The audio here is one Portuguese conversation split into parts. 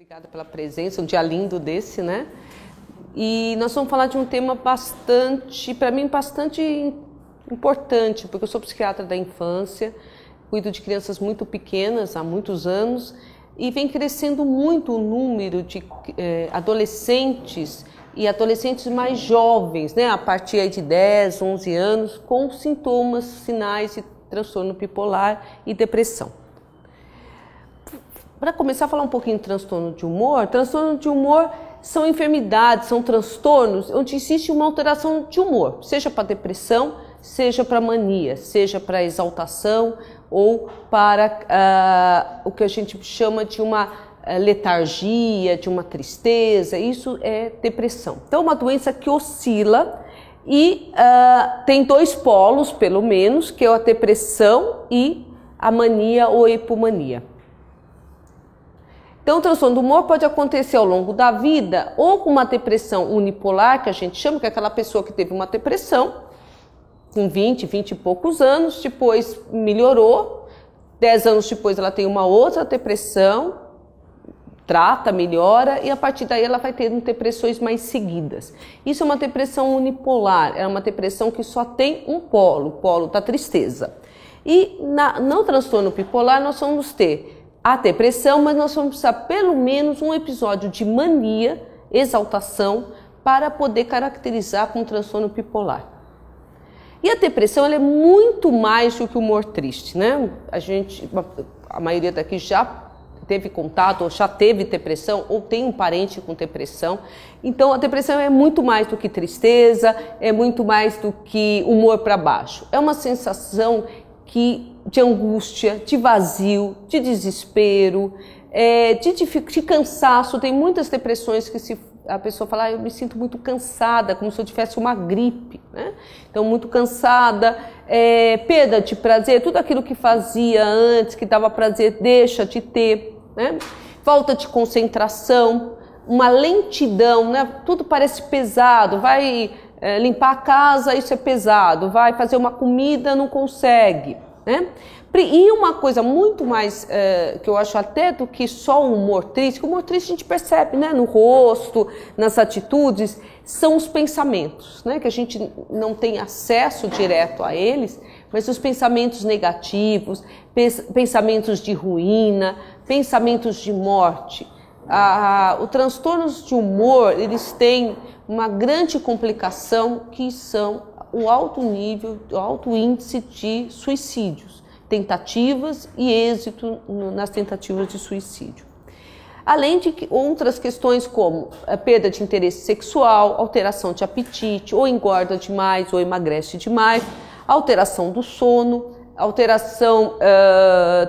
Obrigada pela presença, um dia lindo desse, né? E nós vamos falar de um tema bastante, para mim, bastante importante, porque eu sou psiquiatra da infância, cuido de crianças muito pequenas há muitos anos e vem crescendo muito o número de adolescentes e adolescentes mais jovens, né? A partir aí de 10, 11 anos, com sintomas, sinais de transtorno bipolar e depressão. Para começar a falar um pouquinho de transtorno de humor são enfermidades, são transtornos onde existe uma alteração de humor, seja para depressão, seja para mania, seja para exaltação ou para o que a gente chama de uma letargia, de uma tristeza. Isso é depressão. Então, é uma doença que oscila e tem dois polos, pelo menos, que é a depressão e a mania ou hipomania. Então, o transtorno do humor pode acontecer ao longo da vida ou com uma depressão unipolar, que a gente chama, que é aquela pessoa que teve uma depressão com 20 e poucos anos, depois melhorou, 10 anos depois ela tem uma outra depressão, trata, melhora e a partir daí ela vai tendo depressões mais seguidas. Isso é uma depressão unipolar, é uma depressão que só tem um polo, o polo da tristeza. E no transtorno bipolar nós vamos ter a depressão, mas nós vamos precisar pelo menos um episódio de mania, exaltação, para poder caracterizar como transtorno bipolar. E a depressão ela é muito mais do que o humor triste, né? A maioria daqui já teve contato, ou já teve depressão, ou tem um parente com depressão. Então a depressão é muito mais do que tristeza, é muito mais do que humor para baixo. É uma sensação de angústia, de vazio, de desespero, de cansaço. Tem muitas depressões que a pessoa fala, eu me sinto muito cansada, como se eu tivesse uma gripe, né? Então, muito cansada, perda de prazer, tudo aquilo que fazia antes, que dava prazer, deixa de ter, né? Falta de concentração, uma lentidão, né? Tudo parece pesado, vai limpar a casa, isso é pesado, vai fazer uma comida, não consegue, né? E uma coisa muito mais que eu acho até do que só o humor triste, que o humor triste a gente percebe, né, no rosto, nas atitudes, são os pensamentos, né, que a gente não tem acesso direto a eles, mas os pensamentos negativos, pensamentos de ruína, pensamentos de morte. Os transtornos de humor, eles têm uma grande complicação que são o alto nível, o alto índice de suicídios, tentativas e êxito nas tentativas de suicídio. Além de outras questões como a perda de interesse sexual, alteração de apetite, ou engorda demais ou emagrece demais, alteração do sono,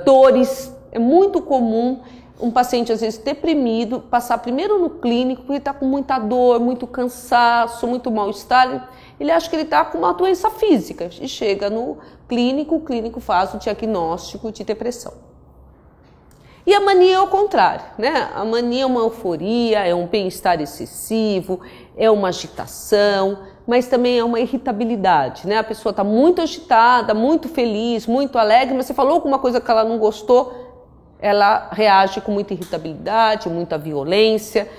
dores. É muito comum um paciente, às vezes, deprimido, passar primeiro no clínico, porque está com muita dor, muito cansaço, muito mal-estar. Ele acha que ele está com uma doença física e chega no clínico, o clínico faz o diagnóstico de depressão. E a mania é o contrário, né? A mania é uma euforia, é um bem-estar excessivo, é uma agitação, mas também é uma irritabilidade, né? A pessoa está muito agitada, muito feliz, muito alegre, mas você falou alguma coisa que ela não gostou, ela reage com muita irritabilidade, muita violência,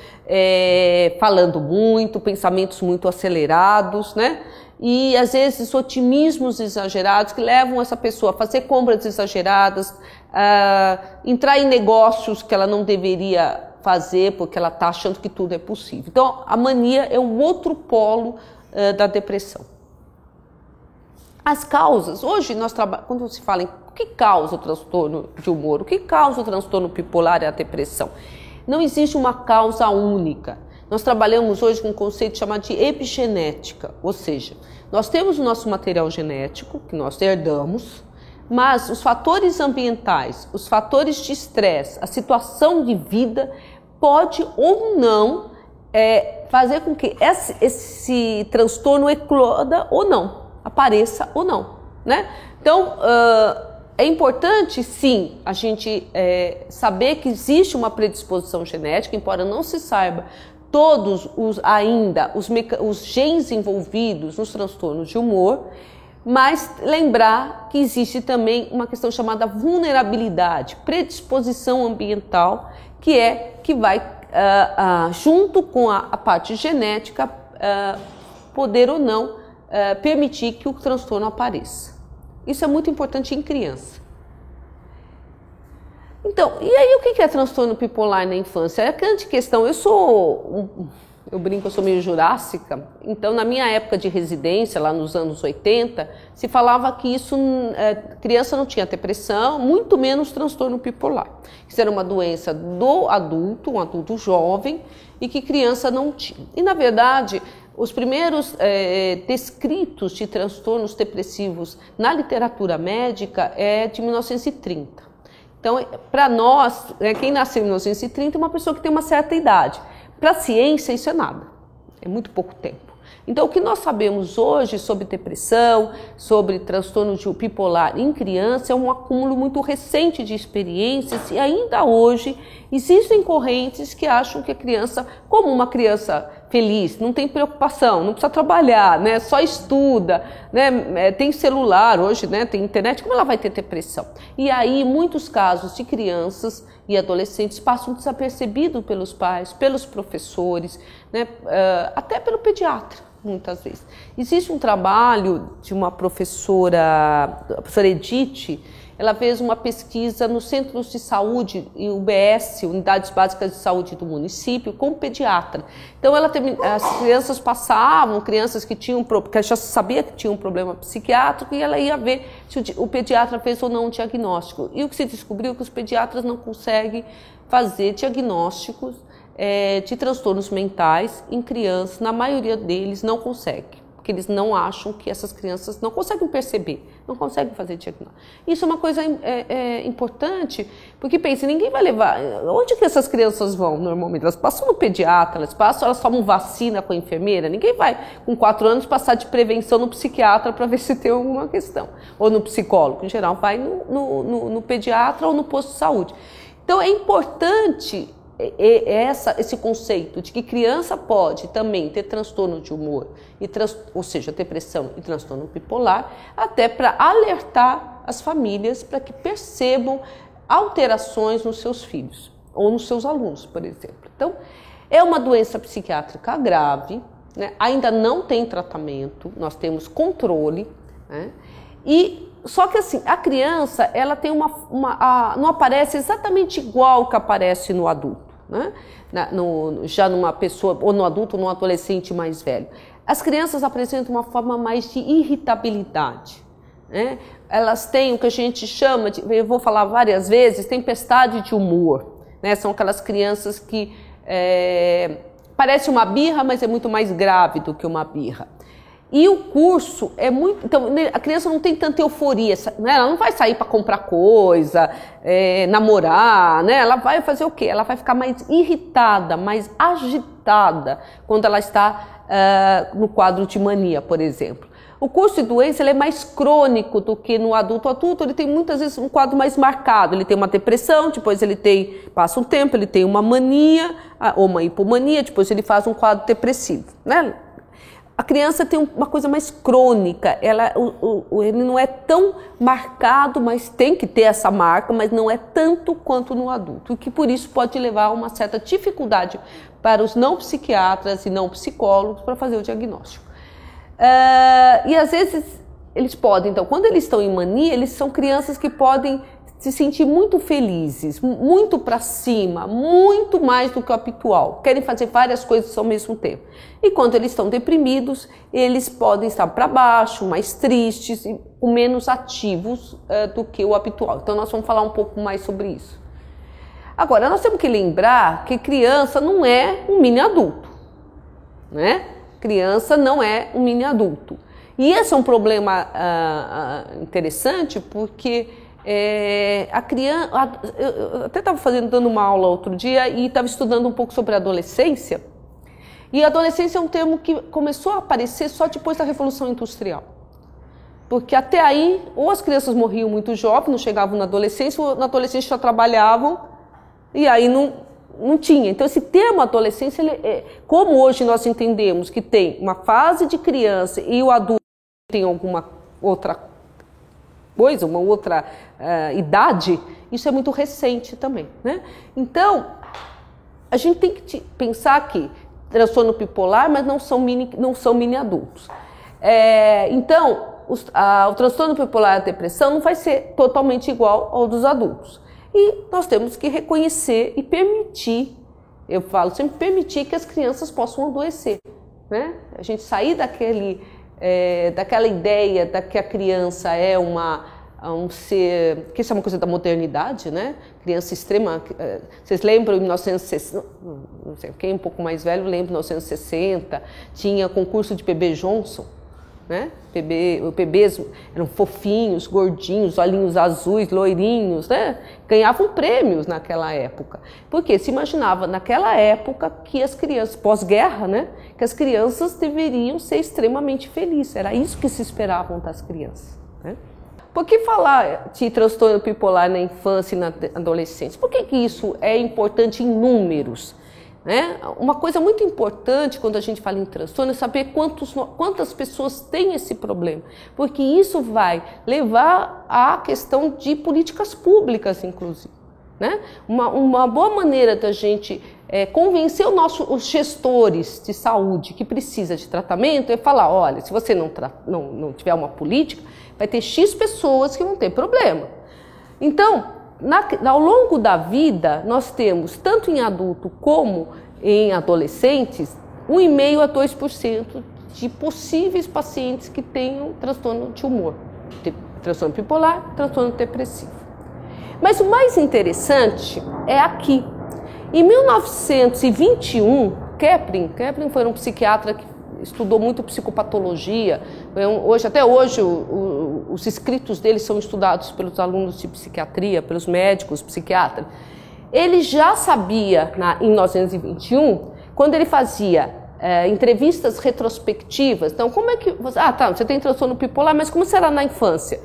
falando muito, pensamentos muito acelerados, né? E às vezes otimismos exagerados que levam essa pessoa a fazer compras exageradas, entrar em negócios que ela não deveria fazer porque ela está achando que tudo é possível. Então a mania é um outro polo da depressão. As causas, hoje nós trabalhamos, quando se fala em o que causa o transtorno de humor, o que causa o transtorno bipolar e a depressão, não existe uma causa única. Nós trabalhamos hoje com um conceito chamado de epigenética, ou seja, nós temos o nosso material genético, que nós herdamos, mas os fatores ambientais, os fatores de estresse, a situação de vida pode ou não fazer com que esse transtorno ecloda ou não, apareça ou não, né? Então, é importante, sim, a gente saber que existe uma predisposição genética, embora não se saiba todos os genes envolvidos nos transtornos de humor, mas lembrar que existe também uma questão chamada vulnerabilidade, predisposição ambiental, que vai, junto com a parte genética, poder ou não permitir que o transtorno apareça. Isso é muito importante em criança. Então, e aí o que é transtorno bipolar na infância? É a grande questão. Eu brinco, eu sou meio jurássica, então na minha época de residência, lá nos anos 80, se falava que criança não tinha depressão, muito menos transtorno bipolar. Isso era uma doença do adulto, um adulto jovem, e que criança não tinha. E na verdade, os primeiros descritos de transtornos depressivos na literatura médica é de 1930. Então, para nós, quem nasceu em 1930 é uma pessoa que tem uma certa idade. Para a ciência, isso é nada, é muito pouco tempo. Então, o que nós sabemos hoje sobre depressão, sobre transtorno bipolar em criança, é um acúmulo muito recente de experiências e ainda hoje existem correntes que acham que a criança, como uma criança feliz, não tem preocupação, não precisa trabalhar, né, só estuda, né, tem celular hoje, né, tem internet, como ela vai ter depressão? E aí, muitos casos de crianças e adolescentes passam desapercebidos pelos pais, pelos professores, né, até pelo pediatra, muitas vezes. Existe um trabalho de uma professora, a professora Edith. Ela fez uma pesquisa nos centros de saúde e UBS, Unidades Básicas de Saúde do município, com pediatra. Então, as crianças passavam, crianças que tinham, que já sabia que tinham um problema psiquiátrico, e ela ia ver se o pediatra fez ou não um diagnóstico. E o que se descobriu é que os pediatras não conseguem fazer diagnósticos de transtornos mentais em crianças, na maioria deles não consegue. Porque eles não acham que essas crianças não conseguem perceber, não conseguem fazer diagnóstico. Isso é uma coisa importante, porque pense, ninguém vai levar... Onde que essas crianças vão normalmente? Elas passam no pediatra, elas tomam vacina com a enfermeira, ninguém vai com 4 anos passar de prevenção no psiquiatra para ver se tem alguma questão. Ou no psicólogo, em geral, vai no pediatra ou no posto de saúde. Então é importante... esse conceito de que criança pode também ter transtorno de humor, ou seja, depressão e transtorno bipolar, até para alertar as famílias para que percebam alterações nos seus filhos ou nos seus alunos, por exemplo. Então, é uma doença psiquiátrica grave, né? Ainda não tem tratamento, nós temos controle, né? Só que assim, a criança, ela tem não aparece exatamente igual que aparece no adulto, né? Já numa pessoa, ou no adulto, ou no adolescente mais velho. As crianças apresentam uma forma mais de irritabilidade, né? Elas têm o que a gente chama de, eu vou falar várias vezes, tempestade de humor, né? São aquelas crianças que parece uma birra, mas é muito mais grave do que uma birra. E o curso é muito... Então, a criança não tem tanta euforia, né? Ela não vai sair para comprar coisa, namorar, né? Ela vai fazer o quê? Ela vai ficar mais irritada, mais agitada quando ela está no quadro de mania, por exemplo. O curso de doença ele é mais crônico do que no adulto. O adulto ele tem muitas vezes um quadro mais marcado. Ele tem uma depressão, depois ele passa um tempo, ele tem uma mania ou uma hipomania, depois ele faz um quadro depressivo, né? A criança tem uma coisa mais crônica, ele não é tão marcado, mas tem que ter essa marca, mas não é tanto quanto no adulto, o que por isso pode levar a uma certa dificuldade para os não psiquiatras e não psicólogos para fazer o diagnóstico. E às vezes eles podem, então, quando eles estão em mania, eles são crianças que podem se sentir muito felizes, muito para cima, muito mais do que o habitual. Querem fazer várias coisas ao mesmo tempo. E quando eles estão deprimidos, eles podem estar para baixo, mais tristes e menos ativos do que o habitual. Então nós vamos falar um pouco mais sobre isso. Agora, nós temos que lembrar que criança não é um mini adulto, né? Criança não é um mini adulto. E esse é um problema interessante porque... a criança, eu até estava dando uma aula outro dia e estava estudando um pouco sobre a adolescência. E a adolescência é um termo que começou a aparecer só depois da Revolução Industrial. Porque até aí, ou as crianças morriam muito jovens, não chegavam na adolescência, ou na adolescência já trabalhavam e aí não tinha. Então esse termo adolescência, como hoje nós entendemos que tem uma fase de criança e o adulto tem alguma outra coisa, uma outra idade, isso é muito recente também, né? Então, a gente tem que pensar que transtorno bipolar, mas não são mini adultos. Então, o transtorno bipolar e a depressão não vai ser totalmente igual ao dos adultos. E nós temos que reconhecer e permitir, eu falo sempre, permitir que as crianças possam adoecer, né? A gente sair daquela ideia de que a criança é um ser, que isso é uma coisa da modernidade, né? Criança extrema. Vocês lembram em 1960, não sei, quem é um pouco mais velho lembra, em 1960, tinha concurso de bebê Johnson, né? Os bebês eram fofinhos, gordinhos, olhinhos azuis, loirinhos, né? Ganhavam prêmios naquela época. Porque se imaginava naquela época que as crianças, pós-guerra, né? Que as crianças deveriam ser extremamente felizes. Era isso que se esperavam das crianças, né? Por que falar de transtorno bipolar na infância e na adolescência? Por que isso é importante em números? Né? Uma coisa muito importante quando a gente fala em transtorno é saber quantas pessoas têm esse problema, porque isso vai levar à questão de políticas públicas, inclusive. Né? Uma boa maneira da gente convencer os gestores de saúde que precisa de tratamento é falar, olha, se você não tiver uma política, vai ter X pessoas que vão ter problema. Então, ao longo da vida, nós temos, tanto em adulto como em adolescentes, 1,5% a 2% de possíveis pacientes que tenham transtorno de humor, transtorno bipolar, transtorno depressivo. Mas o mais interessante é aqui. Em 1921, Kaplan foi um psiquiatra que estudou muito psicopatologia. Até hoje, os escritos dele são estudados pelos alunos de psiquiatria, pelos médicos, psiquiatras. Ele já sabia, em 1921, quando ele fazia entrevistas retrospectivas. Então, como é que... você tem transtorno bipolar, mas como será na infância?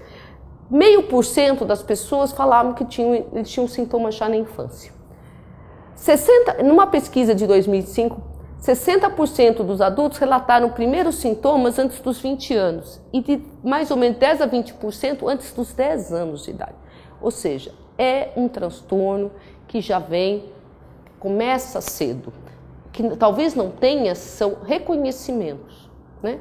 0,5% das pessoas falavam que eles tinham sintomas já na infância. Numa pesquisa de 2005, 60% dos adultos relataram primeiros sintomas antes dos 20 anos e de mais ou menos 10 a 20% antes dos 10 anos de idade. Ou seja, é um transtorno que já começa cedo. Que talvez não tenha são reconhecimentos, né?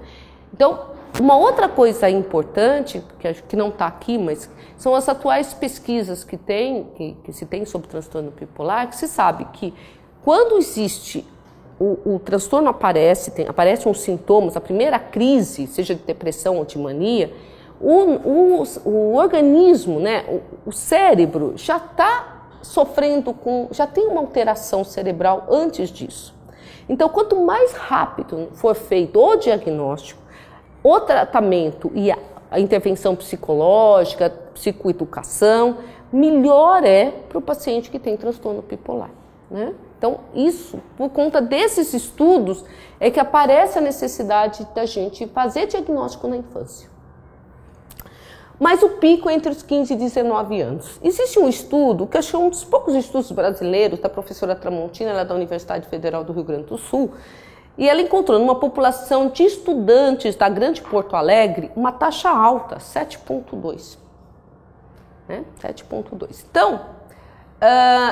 Então, uma outra coisa importante, que não está aqui, mas são as atuais pesquisas que se tem sobre transtorno bipolar, que se sabe que quando existe o transtorno aparecem os sintomas, a primeira crise, seja de depressão ou de mania, o organismo, né, o cérebro já está sofrendo já tem uma alteração cerebral antes disso. Então, quanto mais rápido for feito o diagnóstico, o tratamento e a intervenção psicológica, psicoeducação, melhor é para o paciente que tem transtorno bipolar, né? Então, isso, por conta desses estudos, é que aparece a necessidade da gente fazer diagnóstico na infância. Mas o pico é entre os 15 e 19 anos. Existe um estudo, que acho um dos poucos estudos brasileiros, da professora Tramontina, ela é da Universidade Federal do Rio Grande do Sul, e ela encontrou numa população de estudantes da Grande Porto Alegre uma taxa alta, 7,2. Né? 7,2. Então,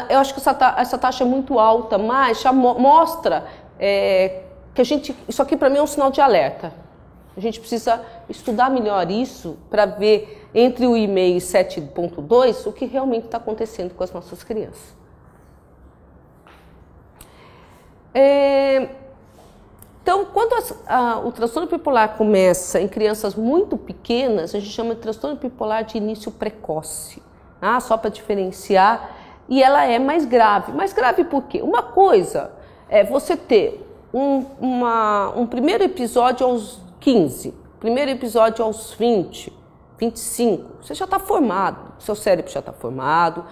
eu acho que essa taxa é muito alta, mas já mostra que isso aqui para mim é um sinal de alerta. A gente precisa estudar melhor isso para ver entre o 1,5 e 7,2 o que realmente está acontecendo com as nossas crianças. Então, quando o transtorno bipolar começa em crianças muito pequenas, a gente chama de transtorno bipolar de início precoce, só para diferenciar, e ela é mais grave. Mais grave por quê? Uma coisa é você ter um primeiro episódio aos 15, primeiro episódio aos 20, 25, você já está formado, seu cérebro já está formado,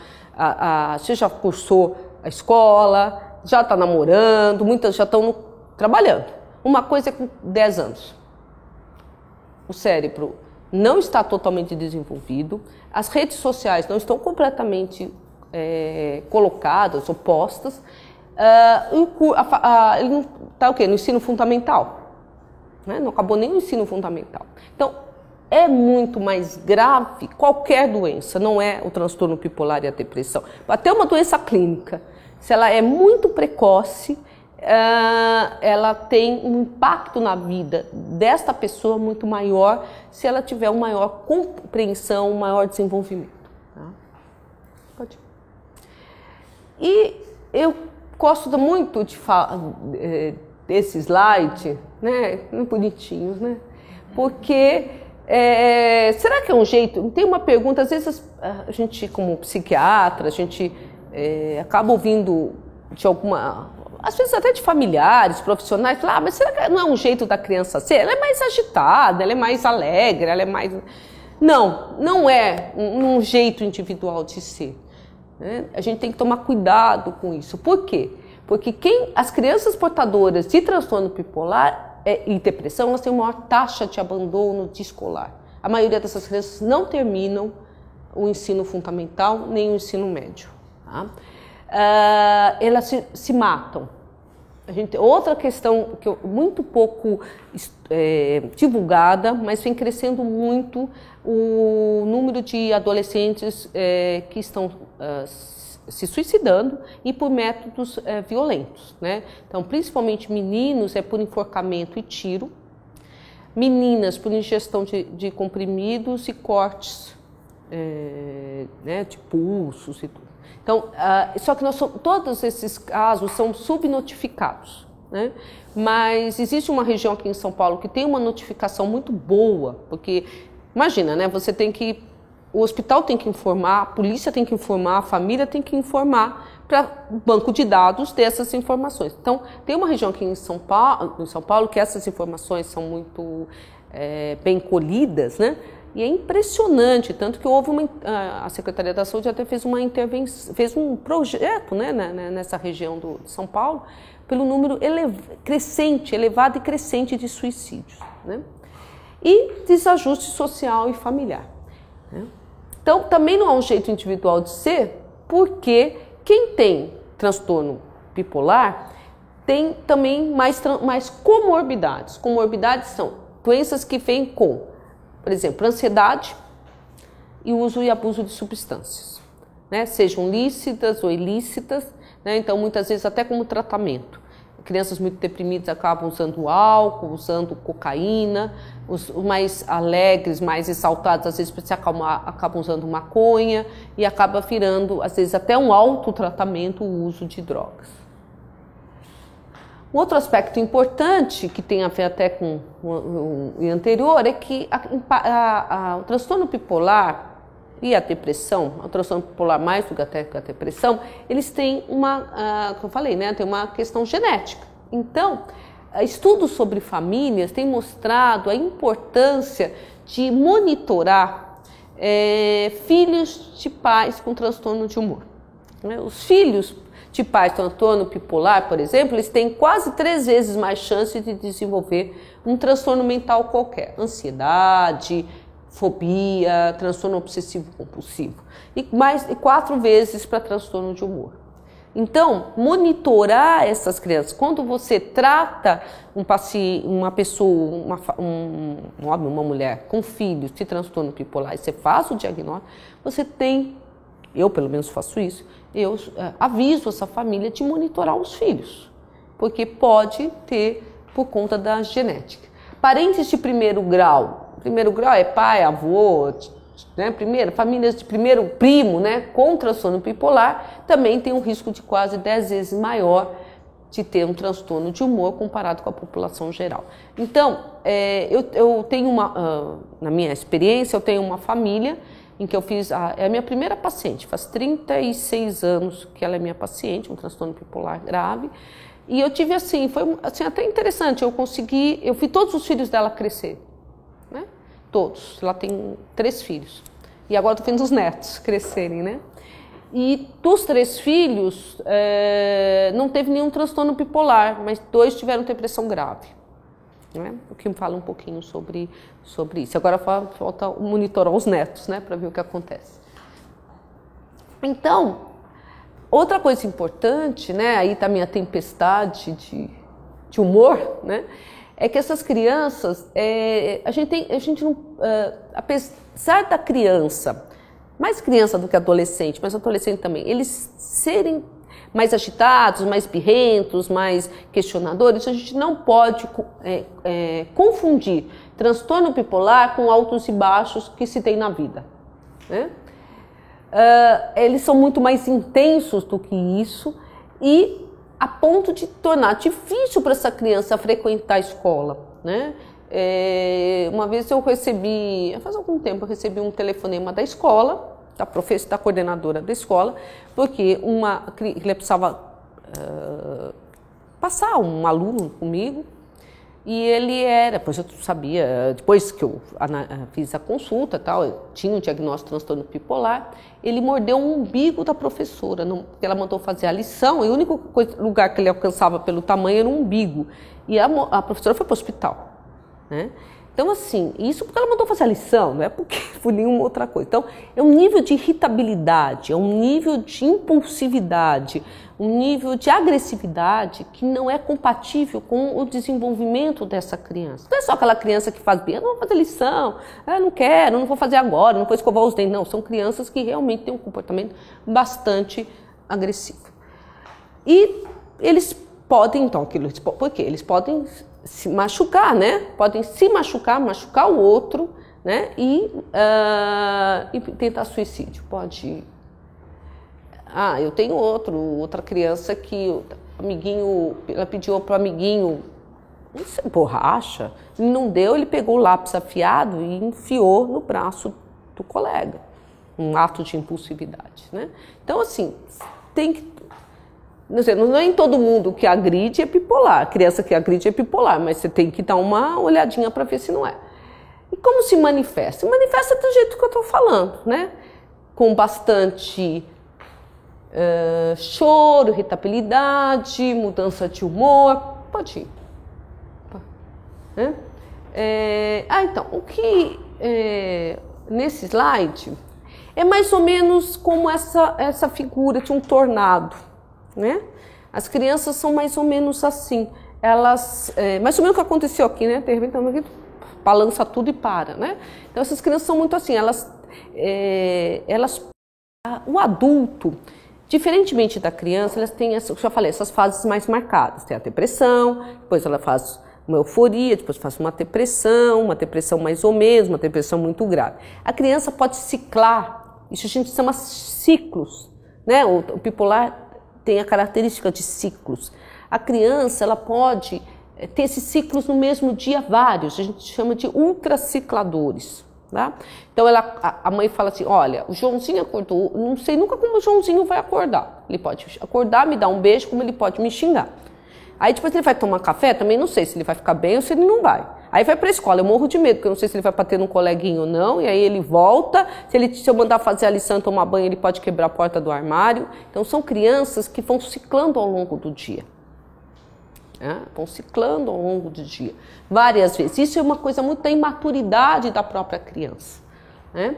você já cursou a escola, já está namorando, muitas já estão trabalhando. Uma coisa é com 10 anos. O cérebro não está totalmente desenvolvido, as redes sociais não estão completamente colocadas ou postas, ele não está no ensino fundamental, né? Não acabou nem o ensino fundamental. Então, é muito mais grave qualquer doença, não é o transtorno bipolar e a depressão. Até uma doença clínica, se ela é muito precoce, ela tem um impacto na vida desta pessoa muito maior se ela tiver uma maior compreensão, um maior desenvolvimento. Tá? Pode. E eu gosto muito de falar desse slide, né? Bonitinhos, né? Porque será que é um jeito? Tem uma pergunta, às vezes a gente, como psiquiatra, a gente acaba ouvindo de alguma, às vezes até de familiares, profissionais, falar, mas será que não é um jeito da criança ser? Ela é mais agitada, ela é mais alegre, ela é mais... Não, não é um jeito individual de ser. Né? A gente tem que tomar cuidado com isso. Por quê? Porque as crianças portadoras de transtorno bipolar e depressão, elas têm uma maior taxa de abandono de escolar. A maioria dessas crianças não terminam o ensino fundamental nem o ensino médio. Tá? Elas se matam. Outra questão que muito pouco divulgada, mas vem crescendo muito o número de adolescentes que estão se suicidando e por métodos violentos, né? Então, principalmente meninos por enforcamento e tiro, meninas por ingestão de comprimidos e cortes né, de pulsos e tudo. Então, só que todos esses casos são subnotificados, né? Mas existe uma região aqui em São Paulo que tem uma notificação muito boa, porque, imagina, né? O hospital tem que informar, a polícia tem que informar, a família tem que informar para o banco de dados dessas informações. Então, tem uma região aqui em São Paulo que essas informações são muito bem colhidas, né? E é impressionante, tanto que a Secretaria da Saúde até fez uma intervenção, fez um projeto, né, nessa região de São Paulo, pelo número elevado e crescente de suicídios, né? E desajuste social e familiar, né? Então, também não é um jeito individual de ser, porque quem tem transtorno bipolar tem também mais comorbidades. Comorbidades são doenças que vêm com, por exemplo, ansiedade e uso e abuso de substâncias, né? Sejam lícitas ou ilícitas, né? Então, muitas vezes até como tratamento. Crianças muito deprimidas acabam usando álcool, usando cocaína, os mais alegres, mais exaltados, às vezes para se acalmar, acabam usando maconha e acaba virando, às vezes, até um autotratamento, o uso de drogas. Um outro aspecto importante, que tem a ver até com o anterior, é que o transtorno bipolar e a depressão, o transtorno bipolar mais do que a depressão, eles têm como eu falei, né, tem uma questão genética. Então, estudos sobre famílias têm mostrado a importância de monitorar filhos de pais com transtorno de humor. Os filhos de pais com transtorno bipolar, por exemplo, eles têm quase 3 vezes mais chance de desenvolver um transtorno mental qualquer, ansiedade, fobia, transtorno obsessivo-compulsivo, e 4 vezes para transtorno de humor. Então, monitorar essas crianças, quando você trata uma pessoa, um homem, uma mulher com filhos de transtorno bipolar, e você faz o diagnóstico, você tem, eu pelo menos faço isso, eu aviso essa família de monitorar os filhos, porque pode ter por conta da genética. Parentes de primeiro grau é pai, avô, né? Famílias de primeiro primo, né, com transtorno bipolar, também tem um risco de quase 10 vezes maior de ter um transtorno de humor comparado com a população geral. Então, eu tenho na minha experiência, eu tenho uma família em que eu fiz, é a minha primeira paciente, faz 36 anos que ela é minha paciente, um transtorno bipolar grave, e eu tive foi até interessante, eu vi todos os filhos dela crescer, né? Todos, ela tem 3 filhos, e agora estou vendo os netos crescerem, né? E dos 3 filhos, não teve nenhum transtorno bipolar, mas 2 tiveram depressão grave. Né? O que me fala um pouquinho sobre isso. Agora falta monitorar os netos, né, para ver o que acontece. Então, outra coisa importante, né, aí está a minha tempestade de humor, né, é que essas crianças, a gente não, apesar da criança, mais criança do que adolescente, mas adolescente também, eles serem mais agitados, mais birrentos, mais questionadores, a gente não pode confundir transtorno bipolar com altos e baixos que se tem na vida, né? Eles são muito mais intensos do que isso e a ponto de tornar difícil para essa criança frequentar a escola, né? Uma vez faz algum tempo, eu recebi um telefonema da escola, da coordenadora da escola, porque ele precisava passar um aluno comigo, e ele depois eu sabia, depois que eu fiz a consulta, tal, tinha um diagnóstico de transtorno bipolar, ele mordeu o umbigo da professora, porque ela mandou fazer a lição, e o único lugar que ele alcançava pelo tamanho era o umbigo, e a professora foi para o hospital, né? Então, assim, isso porque ela mandou fazer a lição, não é porque foi nenhuma outra coisa. Então, é um nível de irritabilidade, é um nível de impulsividade, um nível de agressividade que não é compatível com o desenvolvimento dessa criança. Não é só aquela criança que faz bem, eu não vou fazer lição, eu não quero, não vou fazer agora, não vou escovar os dentes. Não, são crianças que realmente têm um comportamento bastante agressivo. E eles podem, então, porque eles podem se machucar, né? Podem se machucar o outro, né? E tentar suicídio. Pode. Eu tenho outra criança que ela pediu para o amiguinho borracha, não deu, ele pegou o lápis afiado e enfiou no braço do colega. Um ato de impulsividade, né? Então, assim, tem que. Não é em todo mundo que agride é bipolar. A criança que agride é bipolar, mas você tem que dar uma olhadinha para ver se não é. E como se manifesta? Se manifesta do jeito que eu estou falando, né? Com bastante choro, irritabilidade, mudança de humor. Pode ir. Né? Então, o que nesse slide é mais ou menos como essa figura de um tornado. Né? As crianças são mais ou menos assim, elas, mais ou menos o que aconteceu aqui, né? De repente, aqui, balança tudo e para, né? Então essas crianças são muito assim, o adulto, diferentemente da criança, elas têm, eu já falei, essas fases mais marcadas, tem a depressão, depois ela faz uma euforia, depois faz uma depressão mais ou menos, uma depressão muito grave. A criança pode ciclar, isso a gente chama ciclos, né? O bipolar tem a característica de ciclos. A criança, ela pode ter esses ciclos no mesmo dia, vários, a gente chama de ultracicladores. Tá? Então a mãe fala assim, olha, o Joãozinho acordou, não sei nunca como o Joãozinho vai acordar. Ele pode acordar, me dar um beijo, como ele pode me xingar. Aí depois ele vai tomar café, também não sei se ele vai ficar bem ou se ele não vai. Aí vai para a escola, eu morro de medo, porque eu não sei se ele vai bater num coleguinho ou não, e aí ele volta, se eu mandar fazer a lição e tomar banho, ele pode quebrar a porta do armário. Então são crianças que vão ciclando ao longo do dia. Vão ciclando ao longo do dia, várias vezes. Isso é uma coisa muito da imaturidade da própria criança. Né?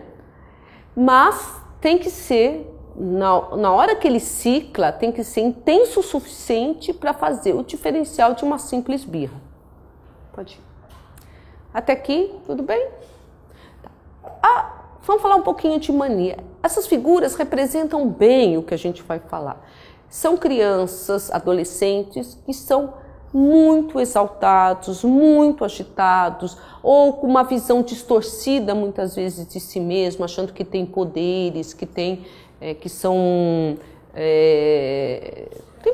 Mas tem que ser, na hora que ele cicla, tem que ser intenso o suficiente para fazer o diferencial de uma simples birra. Pode ir. Até aqui, tudo bem? Vamos falar um pouquinho de mania. Essas figuras representam bem o que a gente vai falar. São crianças, adolescentes que são muito exaltados, muito agitados, ou com uma visão distorcida muitas vezes de si mesmo, achando que tem poderes, tem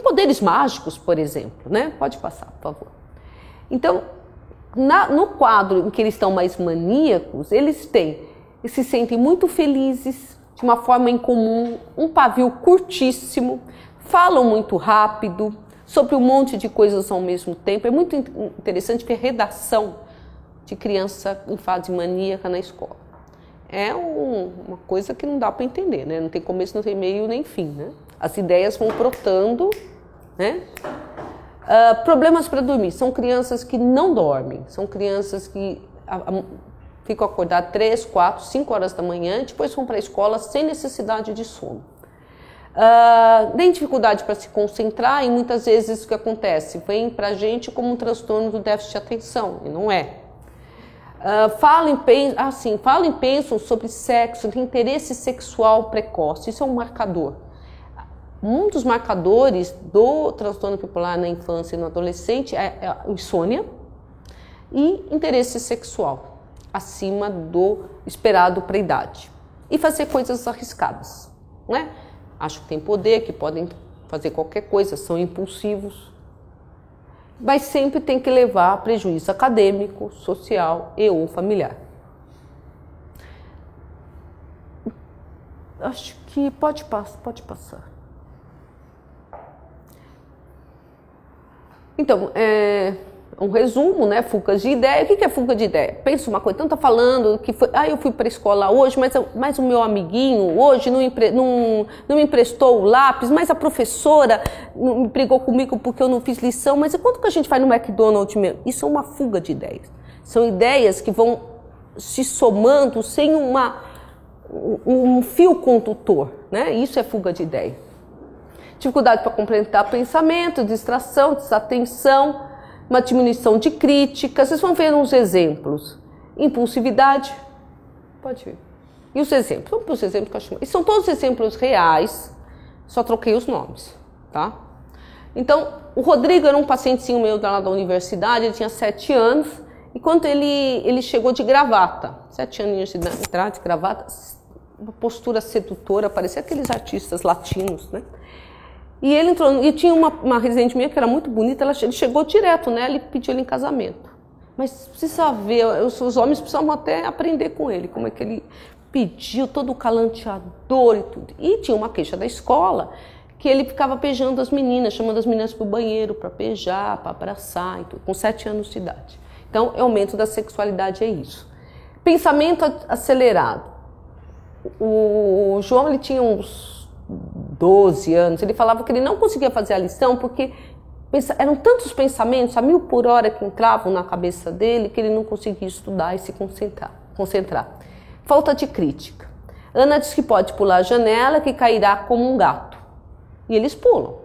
poderes mágicos, por exemplo, né? Pode passar, por favor. Então, no quadro em que eles estão mais maníacos, eles se sentem muito felizes, de uma forma incomum, um pavio curtíssimo, falam muito rápido, sobre um monte de coisas ao mesmo tempo. É muito interessante ver redação de criança em fase maníaca na escola. É uma coisa que não dá para entender, né? Não tem começo, não tem meio, nem fim, né? As ideias vão brotando, né? Problemas para dormir. São crianças que não dormem. São crianças que ficam acordadas 3, 4, 5 horas da manhã, depois vão para a escola sem necessidade de sono. Tem dificuldade para se concentrar e muitas vezes o que acontece? Vem para a gente como um transtorno do déficit de atenção, e não é. Falam e pensam sobre sexo, tem interesse sexual precoce, isso é um marcador. Um dos marcadores do transtorno bipolar na infância e no adolescente é a insônia e interesse sexual acima do esperado para a idade. E fazer coisas arriscadas, né? Acham que tem poder, que podem fazer qualquer coisa, são impulsivos. Mas sempre tem que levar a prejuízo acadêmico, social e ou familiar. Acho que pode passar. Então, um resumo, né? Fuga de ideia. O que é fuga de ideia? Pensa uma coisa, então tá falando que foi, eu fui para a escola hoje, mas o meu amiguinho hoje não me emprestou o lápis, mas a professora me brigou comigo porque eu não fiz lição, mas e quanto que a gente vai no McDonald's mesmo? Isso é uma fuga de ideias. São ideias que vão se somando sem um fio condutor, né? Isso é fuga de ideia. Dificuldade para compreender pensamento, distração, desatenção, uma diminuição de crítica. Vocês vão ver uns exemplos. Impulsividade. Pode ver. E os exemplos? Vamos para os exemplos que eu acho. E são todos exemplos reais, só troquei os nomes, tá? Então, o Rodrigo era um pacientezinho meu lá da universidade, ele tinha 7 anos, e quando ele chegou de gravata, 7 aninhos de idade, de gravata, uma postura sedutora, parecia aqueles artistas latinos, né? E ele entrou, e tinha uma residente minha que era muito bonita, ele chegou direto nela e pediu ele em casamento. Mas precisa ver, os homens precisavam até aprender com ele, como é que ele pediu, todo calanteador e tudo. E tinha uma queixa da escola, que ele ficava beijando as meninas, chamando as meninas para o banheiro, para beijar, para abraçar, e tudo, com 7 anos de idade. Então, o aumento da sexualidade é isso. Pensamento acelerado. O João, ele tinha uns 12 anos, ele falava que ele não conseguia fazer a lição porque eram tantos pensamentos a 1000 por hora que entravam na cabeça dele que ele não conseguia estudar e se concentrar. Falta de crítica. Ana diz que pode pular a janela, que cairá como um gato. E eles pulam.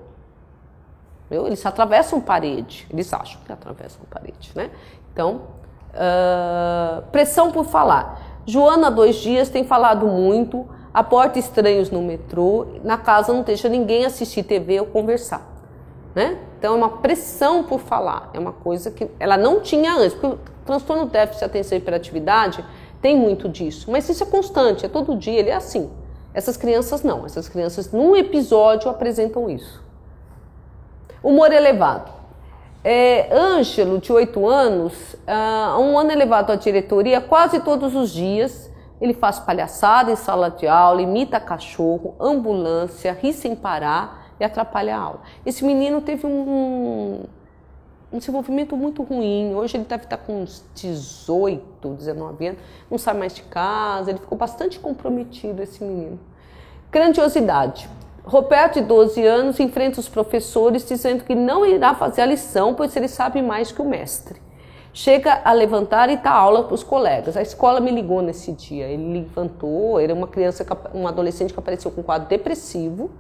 Viu? Eles atravessam parede. Eles acham que atravessam parede, né? Então, pressão por falar. Joana, há 2 dias, tem falado muito, aporta estranhos no metrô, na casa não deixa ninguém assistir TV ou conversar, né? Então é uma pressão por falar, é uma coisa que ela não tinha antes, porque o transtorno déficit de atenção e hiperatividade tem muito disso, mas isso é constante, é todo dia, ele é assim. Essas crianças não, essas crianças num episódio apresentam isso. Humor elevado. Ângelo, de 8 anos, um ano elevado à diretoria, quase todos os dias, ele faz palhaçada em sala de aula, imita cachorro, ambulância, ri sem parar e atrapalha a aula. Esse menino teve um desenvolvimento muito ruim, hoje ele deve estar com uns 18, 19 anos, não sai mais de casa, ele ficou bastante comprometido, esse menino. Grandiosidade. Roberto, de 12 anos, enfrenta os professores dizendo que não irá fazer a lição, pois ele sabe mais que o mestre. Chega a levantar e dá aula para os colegas. A escola me ligou nesse dia. Ele levantou, era um adolescente que apareceu com quadro depressivo.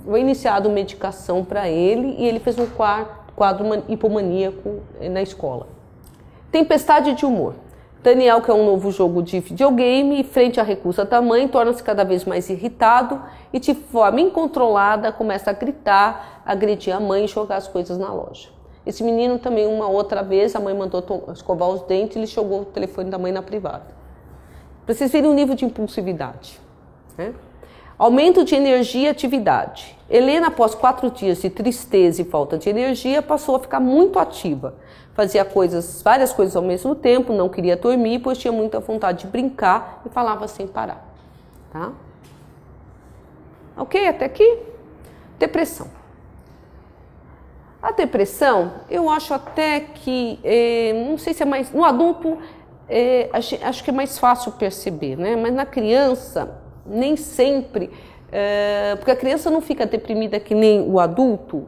Foi iniciado medicação para ele e ele fez um quadro hipomaníaco na escola. Tempestade de humor. Daniel, que é um novo jogo de videogame, frente à recusa da mãe, torna-se cada vez mais irritado e, de forma incontrolada, começa a gritar, agredir a mãe e jogar as coisas na loja. Esse menino também, uma outra vez, a mãe mandou escovar os dentes e ele jogou o telefone da mãe na privada. Para vocês verem o nível de impulsividade, né? Aumento de energia e atividade. Helena, após 4 dias de tristeza e falta de energia, passou a ficar muito ativa. Fazia várias coisas ao mesmo tempo, não queria dormir, pois tinha muita vontade de brincar e falava sem parar. Tá? Ok? Até aqui? Depressão. A depressão, eu acho até que, não sei se é mais... No adulto, acho que é mais fácil perceber, né? Mas na criança, nem sempre... porque a criança não fica deprimida que nem o adulto,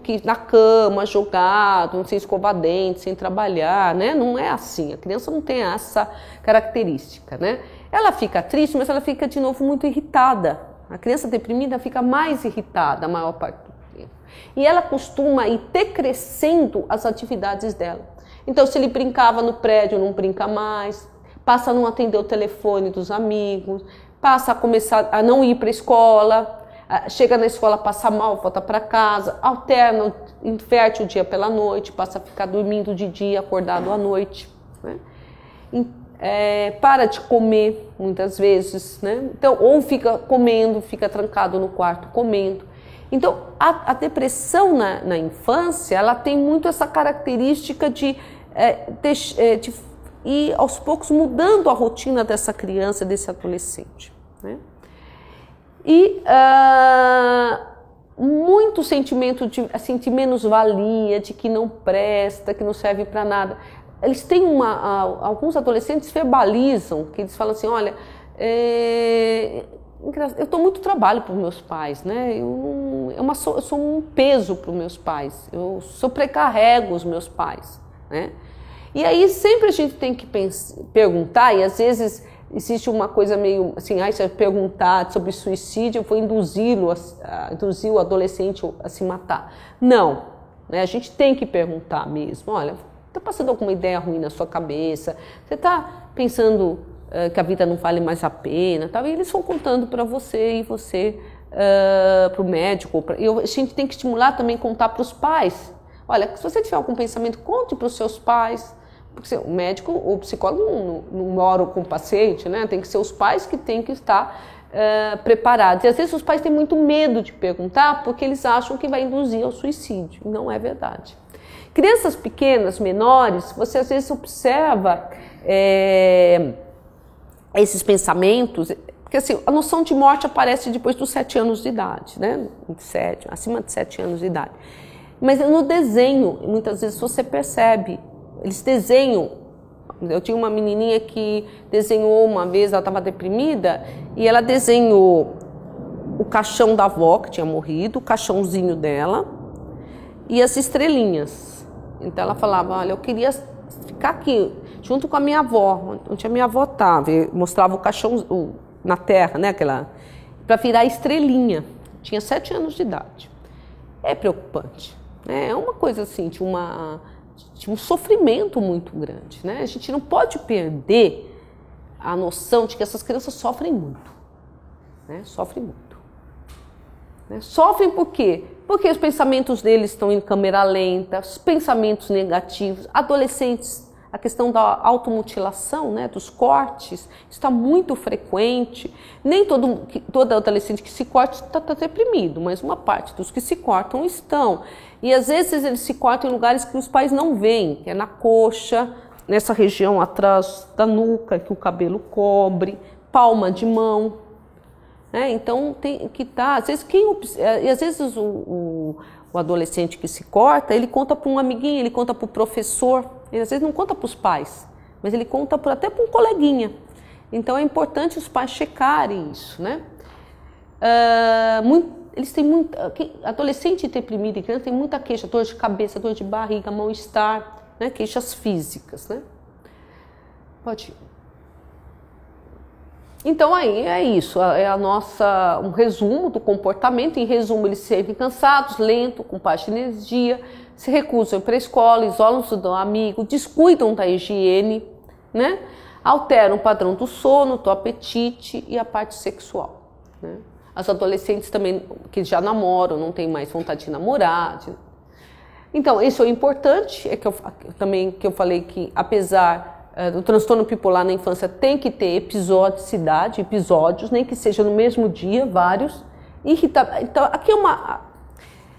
que na cama, jogado, sem escovar dente, sem trabalhar, né? Não é assim, a criança não tem essa característica, né? Ela fica triste, mas ela fica de novo muito irritada, A criança deprimida fica mais irritada a maior parte do tempo. E ela costuma ir decrescendo as atividades dela. Então, se ele brincava no prédio, não brinca mais, passa a não atender o telefone dos amigos, passa a começar a não ir para a escola, chega na escola, passa mal, volta para casa, alterna, inverte o dia pela noite, passa a ficar dormindo de dia, acordado à noite, né? Para de comer muitas vezes, né? Então, ou fica comendo, fica trancado no quarto comendo. Então, a depressão na infância, ela tem muito essa característica de ir aos poucos mudando a rotina dessa criança, desse adolescente, né? E muito sentimento de menos-valia, de que não presta, que não serve para nada. Eles têm alguns adolescentes verbalizam, que eles falam assim, olha, eu dou muito trabalho para os meus pais, né? Eu sou um peso para os meus pais, eu sobrecarrego os meus pais, né? E aí sempre a gente tem que perguntar, e às vezes existe uma coisa meio assim, se eu perguntar sobre suicídio, eu vou induzir o adolescente a se matar. Não, né? A gente tem que perguntar mesmo, olha, está passando alguma ideia ruim na sua cabeça? Você está pensando que a vida não vale mais a pena? Tá? E eles vão contando para você e você para o médico. A gente tem que estimular também contar para os pais. Olha, se você tiver algum pensamento, conte para os seus pais. Porque o médico ou o psicólogo não mora com o paciente, né? Tem que ser os pais que têm que estar preparados. E às vezes os pais têm muito medo de perguntar porque eles acham que vai induzir ao suicídio. Não é verdade. Crianças pequenas, menores, você às vezes observa esses pensamentos, porque assim, a noção de morte aparece depois dos 7 anos de idade, né? Acima de 7 anos de idade. Mas no desenho, muitas vezes você percebe, eles desenham. Eu tinha uma menininha que desenhou uma vez, ela estava deprimida, e ela desenhou o caixão da avó, que tinha morrido, o caixãozinho dela, e as estrelinhas. Então ela falava, olha, eu queria ficar aqui, junto com a minha avó, onde a minha avó estava, mostrava o caixão na terra, né, para virar estrelinha. Tinha 7 anos de idade. É preocupante, né? É uma coisa assim, de um sofrimento muito grande, né? A gente não pode perder a noção de que essas crianças sofrem muito, né? Sofrem muito. Né? Sofrem por quê? Porque os pensamentos deles estão em câmera lenta, os pensamentos negativos, adolescentes, a questão da automutilação, né, dos cortes, está muito frequente. Nem todo adolescente que se corta está deprimido, mas uma parte dos que se cortam estão. E às vezes eles se cortam em lugares que os pais não veem, que é na coxa, nessa região atrás da nuca, que o cabelo cobre, palma de mão. Então tem que estar, às vezes o adolescente que se corta, ele conta para um amiguinho, ele conta para o professor, ele às vezes não conta para os pais, mas ele conta até para um coleguinha. Então é importante os pais checarem isso, né? Eles têm adolescente deprimido e criança tem muita queixa, dor de cabeça, dor de barriga, mal-estar, né? Queixas físicas, né? Pode ir. Então aí é isso, um resumo do comportamento. Em resumo, eles se sentem cansados, lentos, com baixa energia, se recusam para a escola, isolam-se do amigo, descuidam da higiene, né? Alteram o padrão do sono, do apetite e a parte sexual, né? As adolescentes também, que já namoram, não têm mais vontade de namorar. Então, isso é importante, que eu falei que apesar o transtorno bipolar na infância tem que ter episódios, nem que seja no mesmo dia, vários. Então,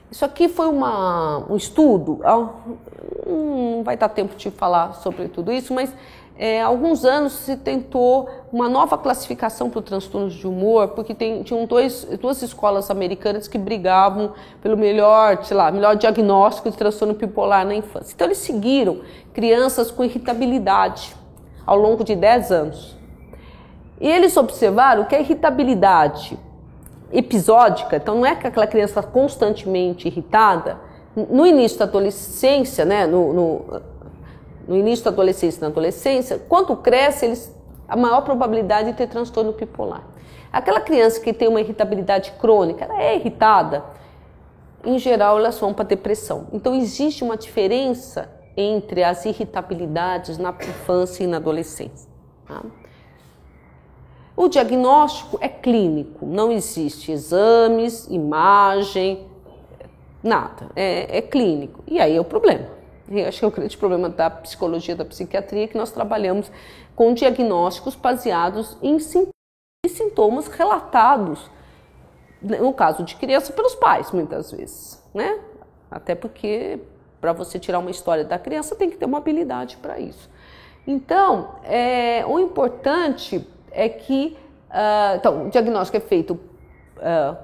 isso aqui foi um estudo, não vai dar tempo de falar sobre tudo isso, mas há alguns anos se tentou uma nova classificação para o transtorno de humor, porque tinham duas escolas americanas que brigavam pelo melhor diagnóstico de transtorno bipolar na infância. Então eles seguiram crianças com irritabilidade ao longo de 10 anos. E eles observaram que a irritabilidade episódica, então não é que aquela criança está constantemente irritada, no início da adolescência, né, no início da adolescência e na adolescência, quanto cresce, a maior probabilidade de ter transtorno bipolar. Aquela criança que tem uma irritabilidade crônica, ela é irritada, em geral elas vão para depressão. Então existe uma diferença entre as irritabilidades na infância e na adolescência. Tá? O diagnóstico é clínico, não existe exames, imagem, nada, é clínico. E aí é o problema. Eu acho que é o grande problema da psicologia, da psiquiatria, que nós trabalhamos com diagnósticos baseados em sintomas relatados, no caso de criança, pelos pais, muitas vezes, né? Até porque, para você tirar uma história da criança, tem que ter uma habilidade para isso. Então, o importante é que, então, o diagnóstico é feito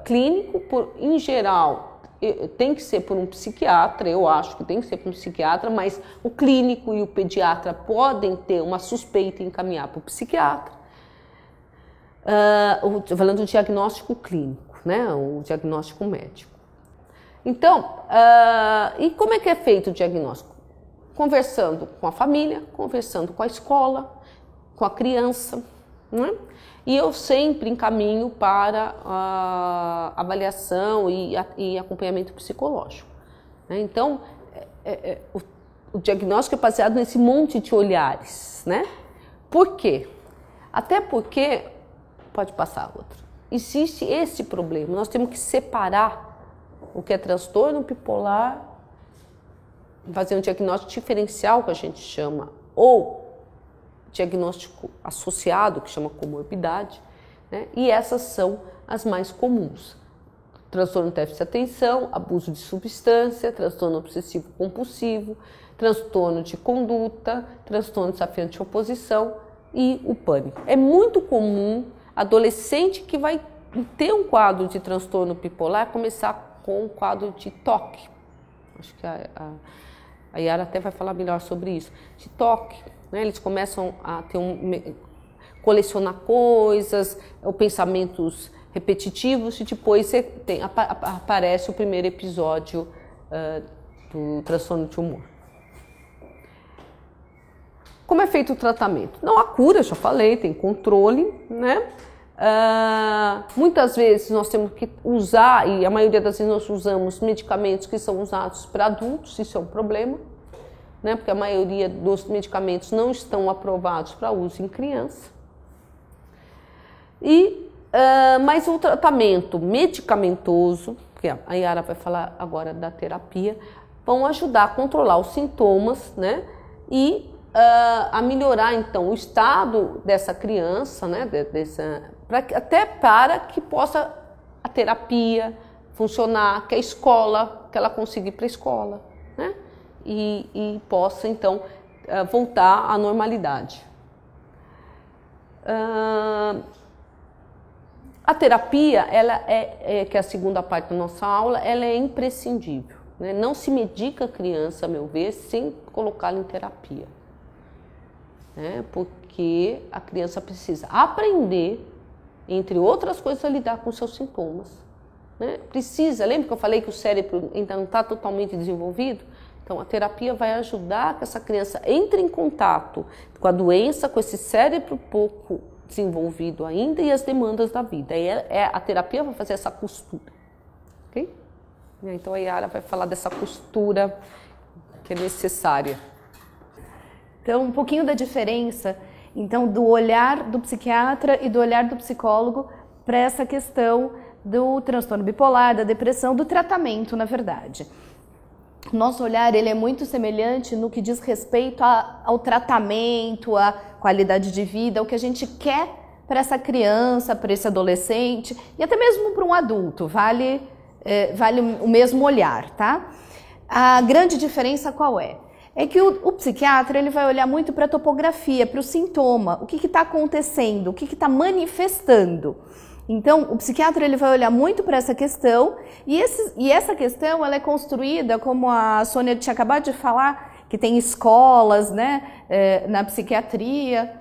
clínico, em geral, tem que ser por um psiquiatra, eu acho que tem que ser por um psiquiatra, mas o clínico e o pediatra podem ter uma suspeita e encaminhar para o psiquiatra. Falando do diagnóstico clínico, né, o diagnóstico médico. Então, e como é que é feito o diagnóstico? Conversando com a família, conversando com a escola, com a criança, né? E eu sempre encaminho para avaliação e acompanhamento psicológico. Né? Então, o diagnóstico é baseado nesse monte de olhares, né? Por quê? Até porque, pode passar outro, existe esse problema, nós temos que separar o que é transtorno bipolar, fazer um diagnóstico diferencial, que a gente chama, ou diagnóstico associado, que chama comorbidade, né? E essas são as mais comuns. Transtorno de déficit de atenção, abuso de substância, transtorno obsessivo compulsivo, transtorno de conduta, transtorno desafiante de oposição e o pânico. É muito comum adolescente que vai ter um quadro de transtorno bipolar começar com um quadro de TOC. Acho que a Yara até vai falar melhor sobre isso. De TOC, né? Eles começam a ter colecionar coisas, ou pensamentos repetitivos, e depois aparece o primeiro episódio do transtorno de humor. Como é feito o tratamento? Não há cura, já falei, tem controle, né? Muitas vezes nós temos que usar, e a maioria das vezes nós usamos medicamentos que são usados para adultos, isso é um problema, né? Porque a maioria dos medicamentos não estão aprovados para uso em criança. Mas o tratamento medicamentoso, que a Yara vai falar agora da terapia, vão ajudar a controlar os sintomas, né? E a melhorar então o estado dessa criança, né? Até para que possa a terapia funcionar, que a escola, que ela consiga ir para a escola, né? E possa então voltar à normalidade. A terapia, ela que é a segunda parte da nossa aula, ela é imprescindível, né? Não se medica a criança, a meu ver, sem colocá-la em terapia, né? Porque a criança precisa aprender, entre outras coisas, a lidar com seus sintomas, né? Lembra que eu falei que o cérebro ainda não está totalmente desenvolvido? Então, a terapia vai ajudar que essa criança entre em contato com a doença, com esse cérebro pouco desenvolvido ainda e as demandas da vida. E a terapia vai fazer essa costura. Ok? Então, a Yara vai falar dessa costura que é necessária. Então, um pouquinho da diferença, então, do olhar do psiquiatra e do olhar do psicólogo para essa questão do transtorno bipolar, da depressão, do tratamento, na verdade. Nosso olhar ele é muito semelhante no que diz respeito ao tratamento, à qualidade de vida, o que a gente quer para essa criança, para esse adolescente e até mesmo para um adulto, vale o mesmo olhar, tá? A grande diferença qual é? É que o psiquiatra ele vai olhar muito para a topografia, para o sintoma, o que está acontecendo, o que está manifestando. Então, o psiquiatra ele vai olhar muito para essa questão e essa questão ela é construída, como a Sônia tinha acabado de falar, que tem escolas, né, na psiquiatria.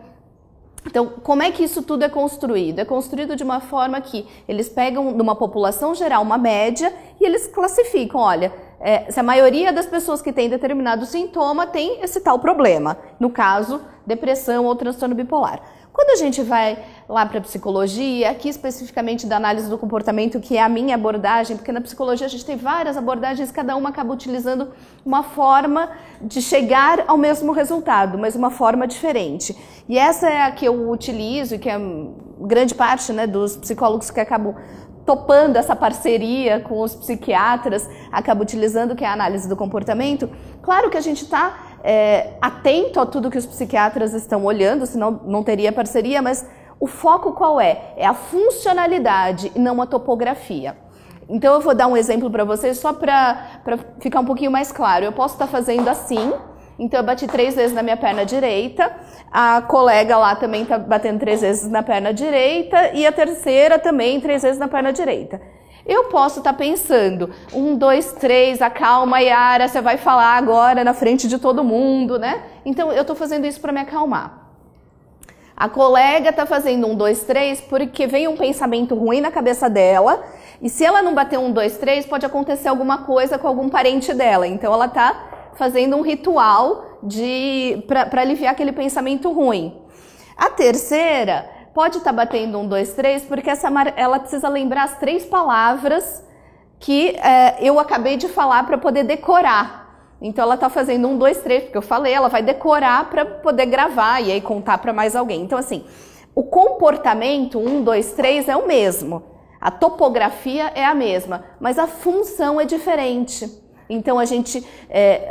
Então, como é que isso tudo é construído? É construído de uma forma que eles pegam de uma população geral uma média e eles classificam, olha, se a maioria das pessoas que tem determinado sintoma tem esse tal problema, no caso, depressão ou transtorno bipolar. Quando a gente vai lá para a psicologia, aqui especificamente da análise do comportamento, que é a minha abordagem, porque na psicologia a gente tem várias abordagens, cada uma acaba utilizando uma forma de chegar ao mesmo resultado, mas uma forma diferente. E essa é a que eu utilizo e que é grande parte, né, dos psicólogos que acabam topando essa parceria com os psiquiatras, acaba utilizando, que é a análise do comportamento. Claro que a gente está atento a tudo que os psiquiatras estão olhando, senão não teria parceria, mas o foco qual é? É a funcionalidade e não a topografia. Então eu vou dar um exemplo para vocês só para ficar um pouquinho mais claro. Eu posso estar fazendo assim, então eu bati 3 vezes na minha perna direita, a colega lá também está batendo 3 vezes na perna direita e a terceira também 3 vezes na perna direita. Eu posso estar pensando, 1, 2, 3, acalma, Yara, você vai falar agora na frente de todo mundo, né? Então eu estou fazendo isso para me acalmar. A colega está fazendo 1, 2, 3 porque vem um pensamento ruim na cabeça dela e se ela não bater 1, 2, 3 pode acontecer alguma coisa com algum parente dela. Então ela está fazendo um ritual para aliviar aquele pensamento ruim. A terceira pode estar batendo 1, 2, 3 porque ela precisa lembrar as 3 palavras que eu acabei de falar para poder decorar. Então ela está fazendo 1, 2, 3, porque eu falei, ela vai decorar para poder gravar e aí contar para mais alguém. Então assim, o comportamento 1, 2, 3 é o mesmo, a topografia é a mesma, mas a função é diferente. Então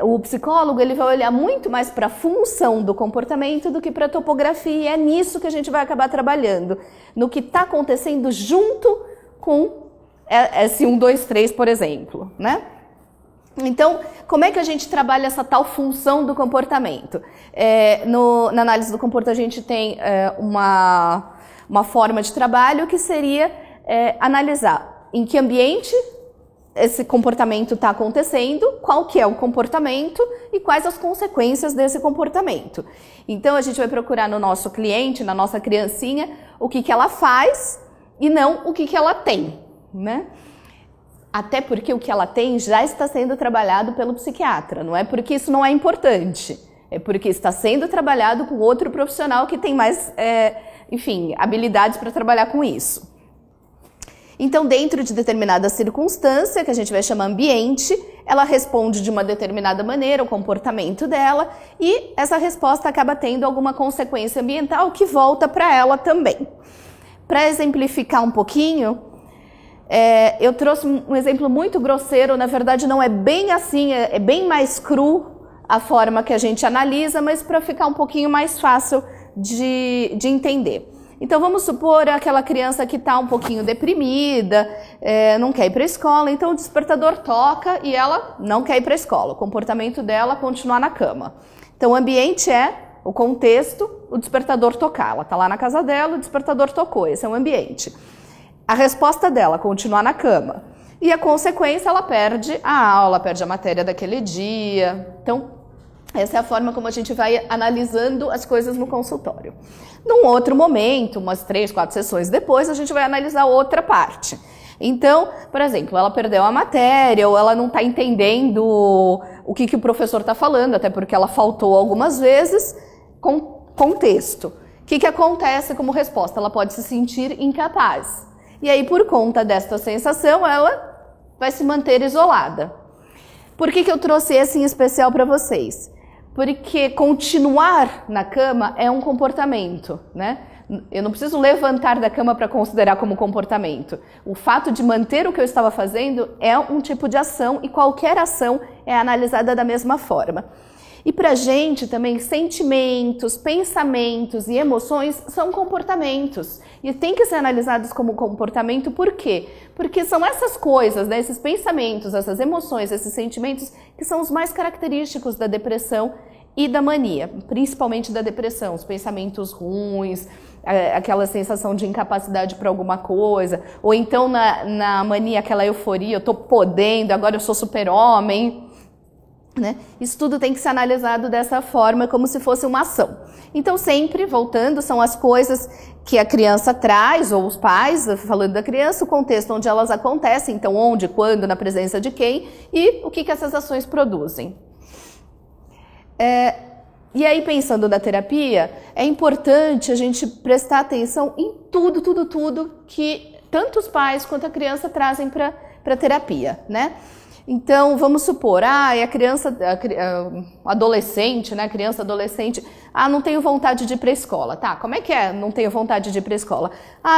o psicólogo ele vai olhar muito mais para a função do comportamento do que para a topografia e é nisso que a gente vai acabar trabalhando, no que está acontecendo junto com esse 1, 2, 3, por exemplo, né? Então, como é que a gente trabalha essa tal função do comportamento? Na análise do comportamento a gente tem uma forma de trabalho que seria analisar em que ambiente esse comportamento está acontecendo, qual que é o comportamento e quais as consequências desse comportamento. Então, a gente vai procurar no nosso cliente, na nossa criancinha, o que ela faz e não o que ela tem, né? Até porque o que ela tem já está sendo trabalhado pelo psiquiatra, não é porque isso não é importante, é porque está sendo trabalhado com outro profissional que tem mais, enfim, habilidades para trabalhar com isso. Então, dentro de determinada circunstância, que a gente vai chamar ambiente, ela responde de uma determinada maneira, o comportamento dela, e essa resposta acaba tendo alguma consequência ambiental que volta para ela também. Para exemplificar um pouquinho, eu trouxe um exemplo muito grosseiro, na verdade não é bem assim, é bem mais cru a forma que a gente analisa, mas para ficar um pouquinho mais fácil de entender. Então vamos supor aquela criança que está um pouquinho deprimida, não quer ir para a escola, então o despertador toca e ela não quer ir para a escola. O comportamento dela é continuar na cama. Então o ambiente o contexto, o despertador tocar. Ela está lá na casa dela, o despertador tocou, esse é o ambiente. A resposta dela, continuar na cama. E a consequência, ela perde a aula, perde a matéria daquele dia. Então, essa é a forma como a gente vai analisando as coisas no consultório. Num outro momento, umas 3, 4 sessões depois, a gente vai analisar outra parte. Então, por exemplo, ela perdeu a matéria ou ela não está entendendo o que o professor está falando, até porque ela faltou algumas vezes, contexto. O que acontece como resposta? Ela pode se sentir incapaz. E aí, por conta desta sensação, ela vai se manter isolada. Por que eu trouxe esse em especial para vocês? Porque continuar na cama é um comportamento, né? Eu não preciso levantar da cama para considerar como comportamento. O fato de manter o que eu estava fazendo é um tipo de ação e qualquer ação é analisada da mesma forma. E para a gente também, sentimentos, pensamentos e emoções são comportamentos. E tem que ser analisados como comportamento, por quê? Porque são essas coisas, né, esses pensamentos, essas emoções, esses sentimentos, que são os mais característicos da depressão e da mania, principalmente da depressão. Os pensamentos ruins, aquela sensação de incapacidade para alguma coisa, ou então na mania, aquela euforia, eu estou podendo, agora eu sou super-homem. Né? Isso tudo tem que ser analisado dessa forma, como se fosse uma ação. Então, sempre, voltando, são as coisas que a criança traz, ou os pais, falando da criança, o contexto onde elas acontecem, então onde, quando, na presença de quem, e o que essas ações produzem. E aí, pensando na terapia, é importante a gente prestar atenção em tudo que tanto os pais quanto a criança trazem para a terapia, né? Então, vamos supor, a criança, adolescente, né? Criança, adolescente, não tenho vontade de ir para a escola. Tá, como é que é? Não tenho vontade de ir para a escola.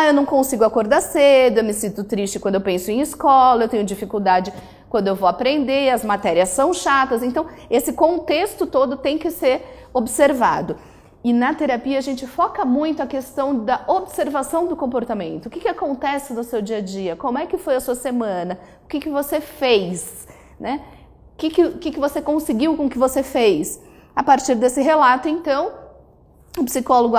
Eu não consigo acordar cedo, eu me sinto triste quando eu penso em escola, eu tenho dificuldade quando eu vou aprender, as matérias são chatas. Então, esse contexto todo tem que ser observado. E na terapia a gente foca muito a questão da observação do comportamento. O que acontece no seu dia a dia? Como é que foi a sua semana? O que você fez? Né? O que você conseguiu com o que você fez? A partir desse relato, então, o psicólogo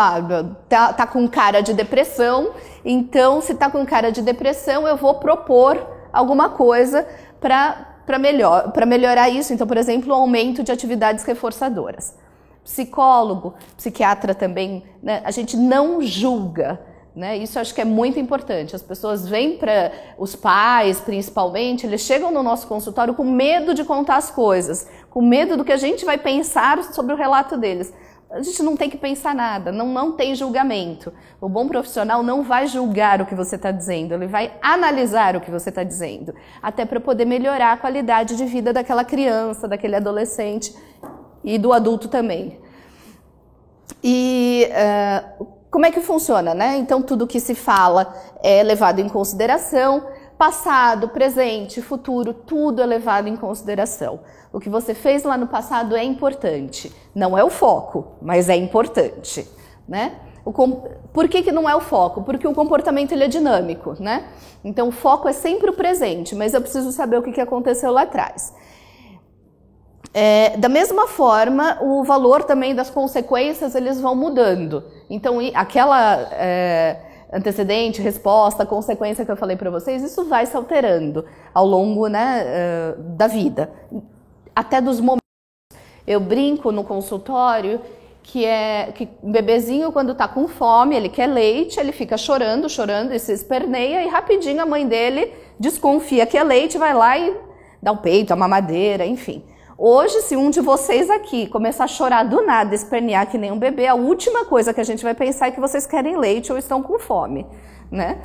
tá com cara de depressão, então se tá com cara de depressão eu vou propor alguma coisa para melhorar isso. Então, por exemplo, o aumento de atividades reforçadoras. Psicólogo, psiquiatra também, né? A gente não julga, né? Isso eu acho que é muito importante. As pessoas vêm para os pais, principalmente, eles chegam no nosso consultório com medo de contar as coisas, com medo do que a gente vai pensar sobre o relato deles. A gente não tem que pensar nada, não tem julgamento. O bom profissional não vai julgar o que você está dizendo, ele vai analisar o que você está dizendo, até para poder melhorar a qualidade de vida daquela criança, daquele adolescente e do adulto também. E como é que funciona, né? Então, tudo que se fala é levado em consideração, passado, presente, futuro, tudo é levado em consideração. O que você fez lá no passado é importante, não é o foco, mas é importante, né? Por que não é o foco? Porque o comportamento ele é dinâmico, né? Então, o foco é sempre o presente, mas eu preciso saber o que aconteceu lá atrás. Da mesma forma, o valor também das consequências, eles vão mudando. Então, aquela antecedente, resposta, consequência que eu falei para vocês, isso vai se alterando ao longo, né, da vida, até dos momentos. Eu brinco no consultório que o bebezinho, quando está com fome, ele quer leite, ele fica chorando e se esperneia, e rapidinho a mãe dele desconfia que é leite, vai lá e dá o peito, a mamadeira, enfim. Hoje, se um de vocês aqui começar a chorar do nada, espernear que nem um bebê, a última coisa que a gente vai pensar é que vocês querem leite ou estão com fome, né?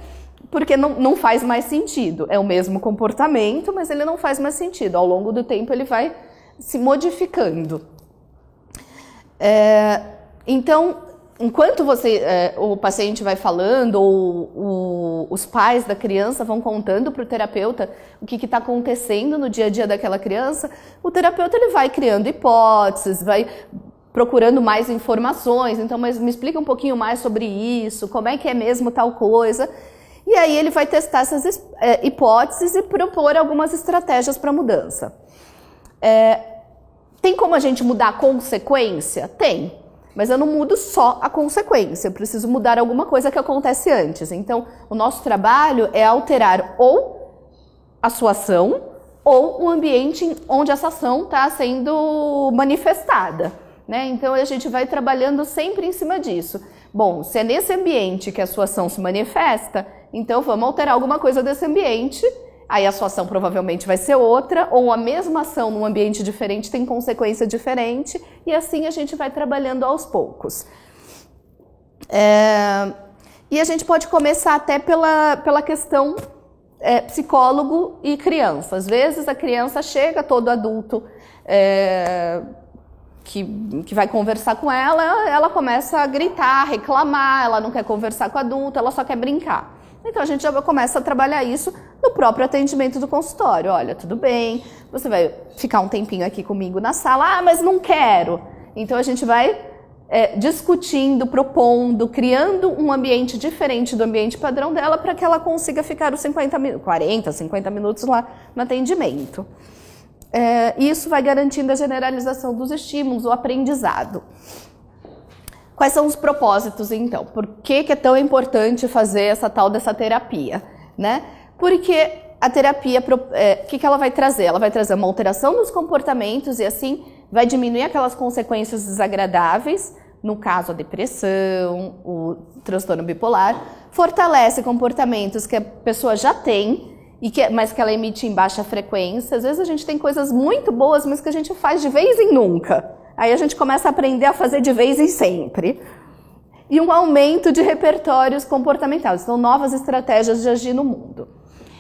Porque não faz mais sentido. É o mesmo comportamento, mas ele não faz mais sentido. Ao longo do tempo ele vai se modificando. Então, enquanto o paciente vai falando, ou os pais da criança vão contando para o terapeuta o que está acontecendo no dia a dia daquela criança, o terapeuta ele vai criando hipóteses, vai procurando mais informações. Então, mas me explica um pouquinho mais sobre isso, como é que é mesmo tal coisa. E aí ele vai testar essas hipóteses e propor algumas estratégias para mudança. Tem como a gente mudar a consequência? Tem. Mas eu não mudo só a consequência, eu preciso mudar alguma coisa que acontece antes. Então, o nosso trabalho é alterar ou a sua ação ou o ambiente onde essa ação está sendo manifestada, né? Então, a gente vai trabalhando sempre em cima disso. Bom, se é nesse ambiente que a sua ação se manifesta, então vamos alterar alguma coisa desse ambiente. Aí a sua ação provavelmente vai ser outra, ou a mesma ação num ambiente diferente tem consequência diferente, e assim a gente vai trabalhando aos poucos. E a gente pode começar até pela questão psicólogo e criança. Às vezes a criança chega, todo adulto que vai conversar com ela começa a gritar, reclamar, ela não quer conversar com o adulto, ela só quer brincar. Então, a gente já começa a trabalhar isso no próprio atendimento do consultório. Olha, tudo bem, você vai ficar um tempinho aqui comigo na sala. mas não quero. Então, a gente vai discutindo, propondo, criando um ambiente diferente do ambiente padrão dela para que ela consiga ficar os 40, 50 minutos lá no atendimento. Isso vai garantindo a generalização dos estímulos, o aprendizado. Quais são os propósitos, então? Por que é tão importante fazer essa tal dessa terapia, né? Porque a terapia, o que ela vai trazer? Ela vai trazer uma alteração nos comportamentos e assim vai diminuir aquelas consequências desagradáveis, no caso a depressão, o transtorno bipolar, fortalece comportamentos que a pessoa já tem, mas que ela emite em baixa frequência. Às vezes a gente tem coisas muito boas, mas que a gente faz de vez em nunca, Aí a gente começa a aprender a fazer de vez em sempre. E um aumento de repertórios comportamentais, são novas estratégias de agir no mundo.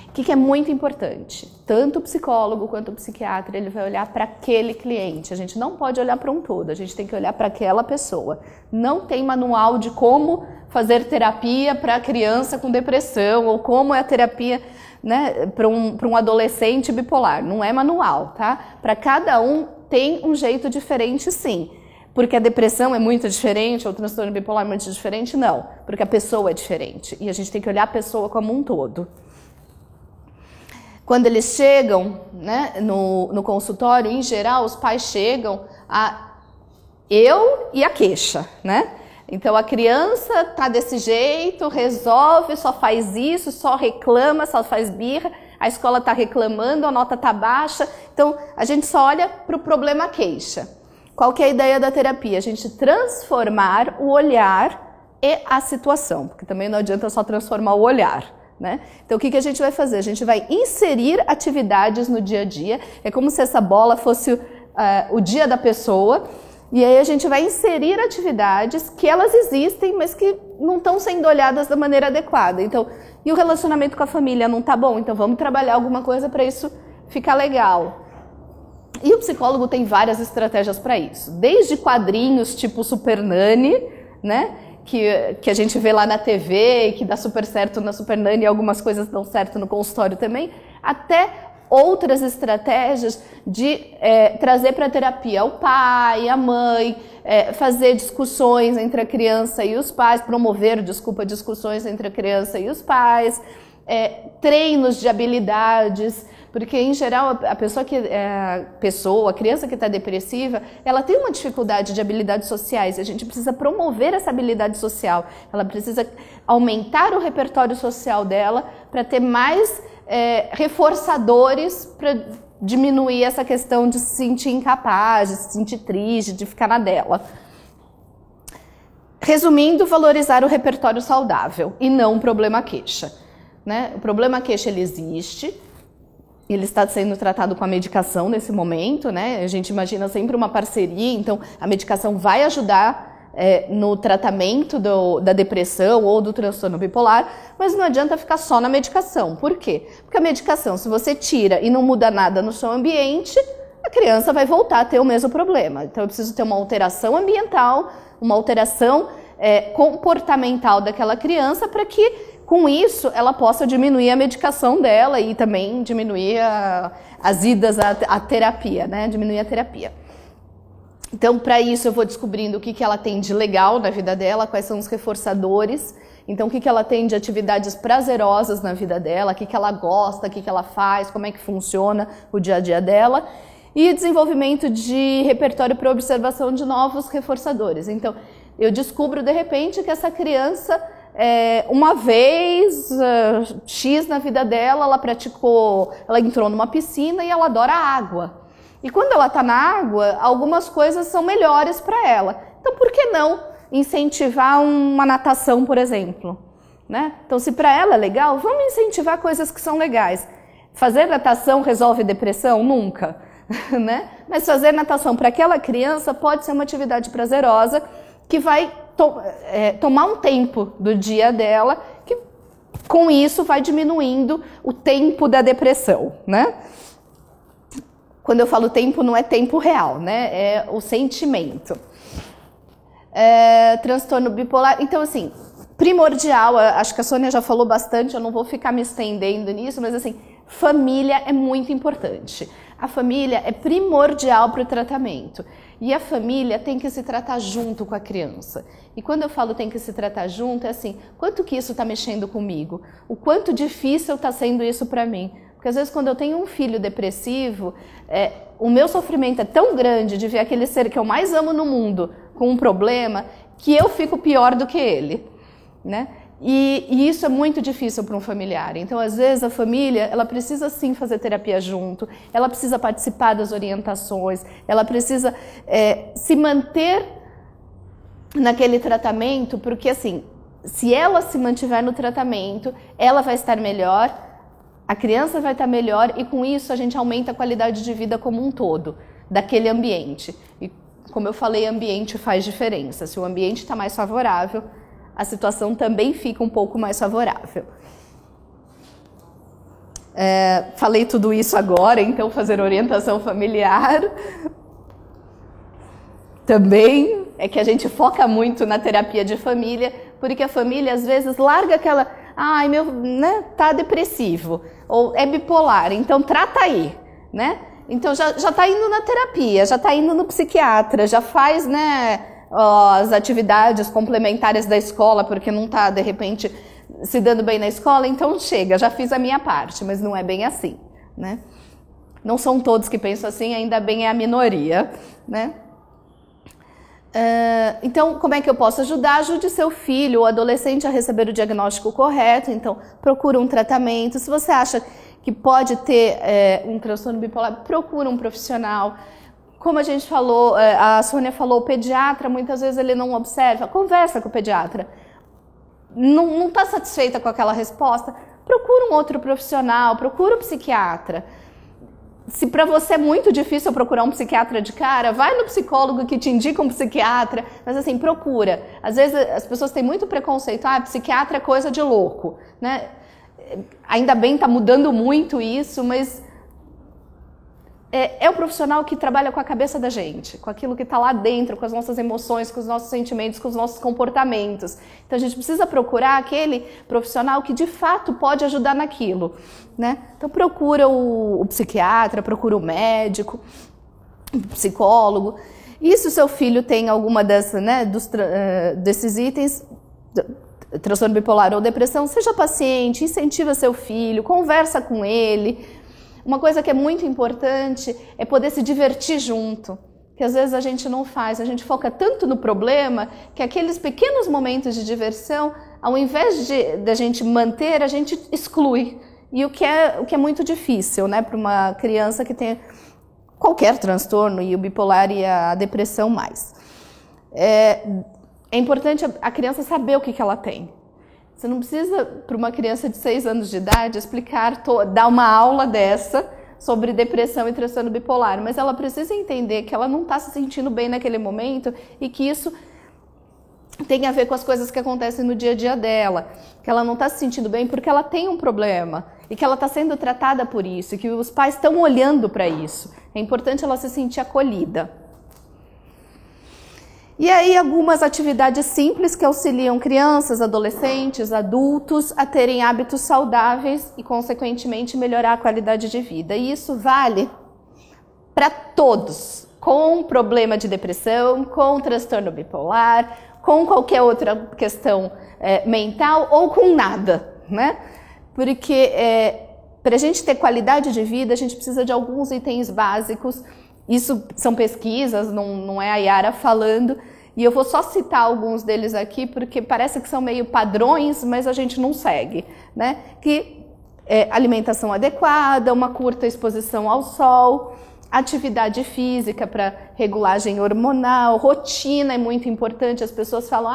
O que é muito importante? Tanto o psicólogo quanto o psiquiatra, ele vai olhar para aquele cliente. A gente não pode olhar para um todo, a gente tem que olhar para aquela pessoa. Não tem manual de como fazer terapia para criança com depressão, ou como é a terapia, né, para um adolescente bipolar. Não é manual, tá? Para cada um tem um jeito diferente, sim. Porque a depressão é muito diferente, ou o transtorno bipolar é muito diferente? Não, porque a pessoa é diferente. E a gente tem que olhar a pessoa como um todo. Quando eles chegam, né, no consultório, em geral, os pais chegam a eu e a queixa, né? Então a criança tá desse jeito, resolve, só faz isso, só reclama, só faz birra, a escola tá reclamando, a nota tá baixa. Então a gente só olha para o problema queixa. Qual que é a ideia da terapia? A gente transformar o olhar e a situação, porque também não adianta só transformar o olhar, né? Então o que a gente vai fazer? A gente vai inserir atividades no dia a dia, é como se essa bola fosse o dia da pessoa, e aí a gente vai inserir atividades que elas existem, mas que não estão sendo olhadas da maneira adequada. Então, e o relacionamento com a família não tá bom? Então vamos trabalhar alguma coisa para isso ficar legal. E o psicólogo tem várias estratégias para isso, desde quadrinhos tipo Super Nanny, né? Que a gente vê lá na TV e que dá super certo na Super Nanny e algumas coisas dão certo no consultório também, até outras estratégias de trazer para a terapia o pai, a mãe, fazer discussões entre a criança e os pais, promover, discussões entre a criança e os pais, treinos de habilidades, porque em geral a criança que está depressiva, ela tem uma dificuldade de habilidades sociais e a gente precisa promover essa habilidade social, ela precisa aumentar o repertório social dela para ter mais reforçadores para diminuir essa questão de se sentir incapaz, de se sentir triste, de ficar na dela. Resumindo, valorizar o repertório saudável e não o problema queixa, né? O problema queixa ele existe, ele está sendo tratado com a medicação nesse momento, né? A gente imagina sempre uma parceria, então a medicação vai ajudar no tratamento da depressão ou do transtorno bipolar, mas não adianta ficar só na medicação. Por quê? Porque a medicação, se você tira e não muda nada no seu ambiente, a criança vai voltar a ter o mesmo problema. Então eu preciso ter uma alteração ambiental, uma alteração comportamental daquela criança para que, com isso, ela possa diminuir a medicação dela e também diminuir as idas à terapia, né? Diminuir a terapia. Então, para isso, eu vou descobrindo o que ela tem de legal na vida dela, quais são os reforçadores. Então, o que ela tem de atividades prazerosas na vida dela, o que ela gosta, o que ela faz, como é que funciona o dia a dia dela. E desenvolvimento de repertório para observação de novos reforçadores. Então, eu descubro, de repente, que essa criança, uma vez, X na vida dela, ela entrou numa piscina e ela adora água. E quando ela está na água, algumas coisas são melhores para ela. Então, por que não incentivar uma natação, por exemplo? Né? Então, se para ela é legal, vamos incentivar coisas que são legais. Fazer natação resolve depressão? Nunca. Né? Mas fazer natação para aquela criança pode ser uma atividade prazerosa que vai tomar um tempo do dia dela, que com isso vai diminuindo o tempo da depressão, né? Quando eu falo tempo, não é tempo real, né? É o sentimento. Transtorno bipolar. Então, assim, primordial, acho que a Sônia já falou bastante, eu não vou ficar me estendendo nisso, mas assim, família é muito importante. A família é primordial para o tratamento. E a família tem que se tratar junto com a criança. E quando eu falo tem que se tratar junto, é assim, quanto que isso está mexendo comigo? O quanto difícil está sendo isso para mim? Porque às vezes quando eu tenho um filho depressivo, o meu sofrimento é tão grande de ver aquele ser que eu mais amo no mundo com um problema, que eu fico pior do que ele, né? E isso é muito difícil para um familiar. Então, às vezes, a família, ela precisa sim fazer terapia junto, ela precisa participar das orientações, ela precisa se manter naquele tratamento, porque assim, se ela se mantiver no tratamento, ela vai estar melhor, a criança vai estar melhor e com isso a gente aumenta a qualidade de vida como um todo, daquele ambiente. E como eu falei, ambiente faz diferença. Se o ambiente está mais favorável, a situação também fica um pouco mais favorável. Falei tudo isso agora, então fazer orientação familiar também é que a gente foca muito na terapia de família, porque a família às vezes larga aquela, ai meu, né, tá depressivo, ou é bipolar, então trata aí, né? Então já tá indo na terapia, já tá indo no psiquiatra, já faz, né, as atividades complementares da escola, porque não tá, de repente, se dando bem na escola, então chega, já fiz a minha parte, mas não é bem assim, né? Não são todos que pensam assim, ainda bem é a minoria, né? Então, como é que eu posso ajudar? Ajude seu filho ou adolescente a receber o diagnóstico correto, então procura um tratamento. Se você acha que pode ter um transtorno bipolar, procura um profissional. Como a gente falou, a Sônia falou, o pediatra, muitas vezes ele não observa, conversa com o pediatra. Não está satisfeita com aquela resposta, procura um outro profissional, procura um psiquiatra. Se para você é muito difícil procurar um psiquiatra de cara, vai no psicólogo que te indica um psiquiatra, mas assim, procura. Às vezes as pessoas têm muito preconceito, psiquiatra é coisa de louco, né? Ainda bem, está mudando muito isso, mas é o profissional que trabalha com a cabeça da gente, com aquilo que está lá dentro, com as nossas emoções, com os nossos sentimentos, com os nossos comportamentos. Então a gente precisa procurar aquele profissional que de fato pode ajudar naquilo, né? Então procura o psiquiatra, procura o médico, o psicólogo. E se o seu filho tem alguma desses itens, transtorno bipolar ou depressão, seja paciente, incentiva seu filho, conversa com ele. Uma coisa que é muito importante é poder se divertir junto, que às vezes a gente não faz, a gente foca tanto no problema que aqueles pequenos momentos de diversão, ao invés de a gente manter, a gente exclui. E o que é muito difícil, né, para uma criança que tem qualquer transtorno, e o bipolar e a depressão mais. É importante a criança saber o que ela tem. Você não precisa, para uma criança de 6 anos de idade, dar uma aula dessa sobre depressão e transtorno bipolar, mas ela precisa entender que ela não está se sentindo bem naquele momento e que isso tem a ver com as coisas que acontecem no dia a dia dela, que ela não está se sentindo bem porque ela tem um problema e que ela está sendo tratada por isso e que os pais estão olhando para isso. É importante ela se sentir acolhida. E aí algumas atividades simples que auxiliam crianças, adolescentes, adultos a terem hábitos saudáveis e, consequentemente, melhorar a qualidade de vida. E isso vale para todos, com problema de depressão, com transtorno bipolar, com qualquer outra questão mental ou com nada, né? Porque para a gente ter qualidade de vida, a gente precisa de alguns itens básicos. Isso são pesquisas, não é a Yara falando, e eu vou só citar alguns deles aqui, porque parece que são meio padrões, mas a gente não segue, né? Que alimentação adequada, uma curta exposição ao sol, atividade física para regulagem hormonal, rotina é muito importante. As pessoas falam,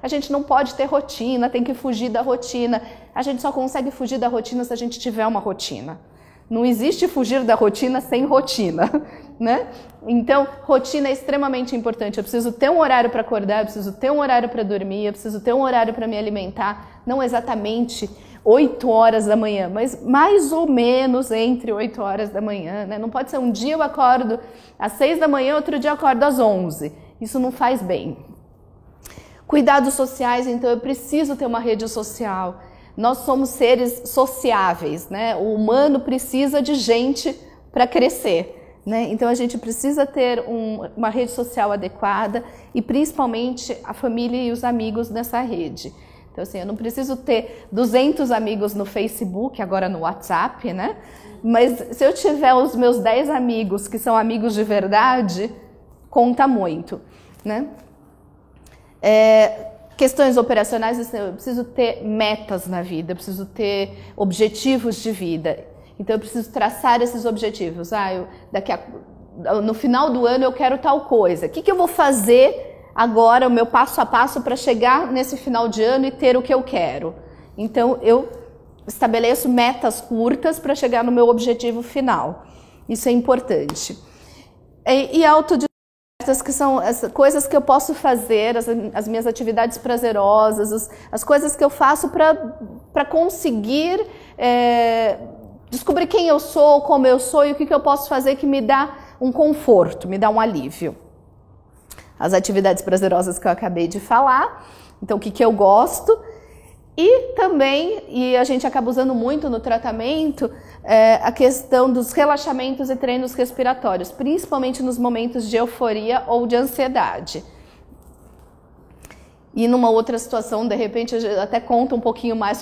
a gente não pode ter rotina, tem que fugir da rotina. A gente só consegue fugir da rotina se a gente tiver uma rotina. Não existe fugir da rotina sem rotina, né? Então, rotina é extremamente importante. Eu preciso ter um horário para acordar, eu preciso ter um horário para dormir, eu preciso ter um horário para me alimentar. Não exatamente 8 horas da manhã, mas mais ou menos entre 8 horas da manhã, né? Não pode ser um dia eu acordo às 6 da manhã, outro dia eu acordo às 11. Isso não faz bem. Cuidados sociais, então eu preciso ter uma rede social. Nós somos seres sociáveis, né? O humano precisa de gente para crescer, né? Então a gente precisa ter uma rede social adequada e principalmente a família e os amigos nessa rede. Então assim, eu não preciso ter 200 amigos no Facebook, agora no WhatsApp, né? Mas se eu tiver os meus 10 amigos que são amigos de verdade, conta muito, né? Questões operacionais, eu preciso ter metas na vida, eu preciso ter objetivos de vida. Então eu preciso traçar esses objetivos. No final do ano eu quero tal coisa. O que eu vou fazer agora, o meu passo a passo para chegar nesse final de ano e ter o que eu quero? Então eu estabeleço metas curtas para chegar no meu objetivo final. Isso é importante. E autodisciplina que são as coisas que eu posso fazer, as minhas atividades prazerosas, as coisas que eu faço para conseguir descobrir quem eu sou, como eu sou e o que eu posso fazer que me dá um conforto, me dá um alívio. As atividades prazerosas que eu acabei de falar, então o que eu gosto. E também, e a gente acaba usando muito no tratamento, a questão dos relaxamentos e treinos respiratórios, principalmente nos momentos de euforia ou de ansiedade. E numa outra situação, de repente, eu até conto um pouquinho mais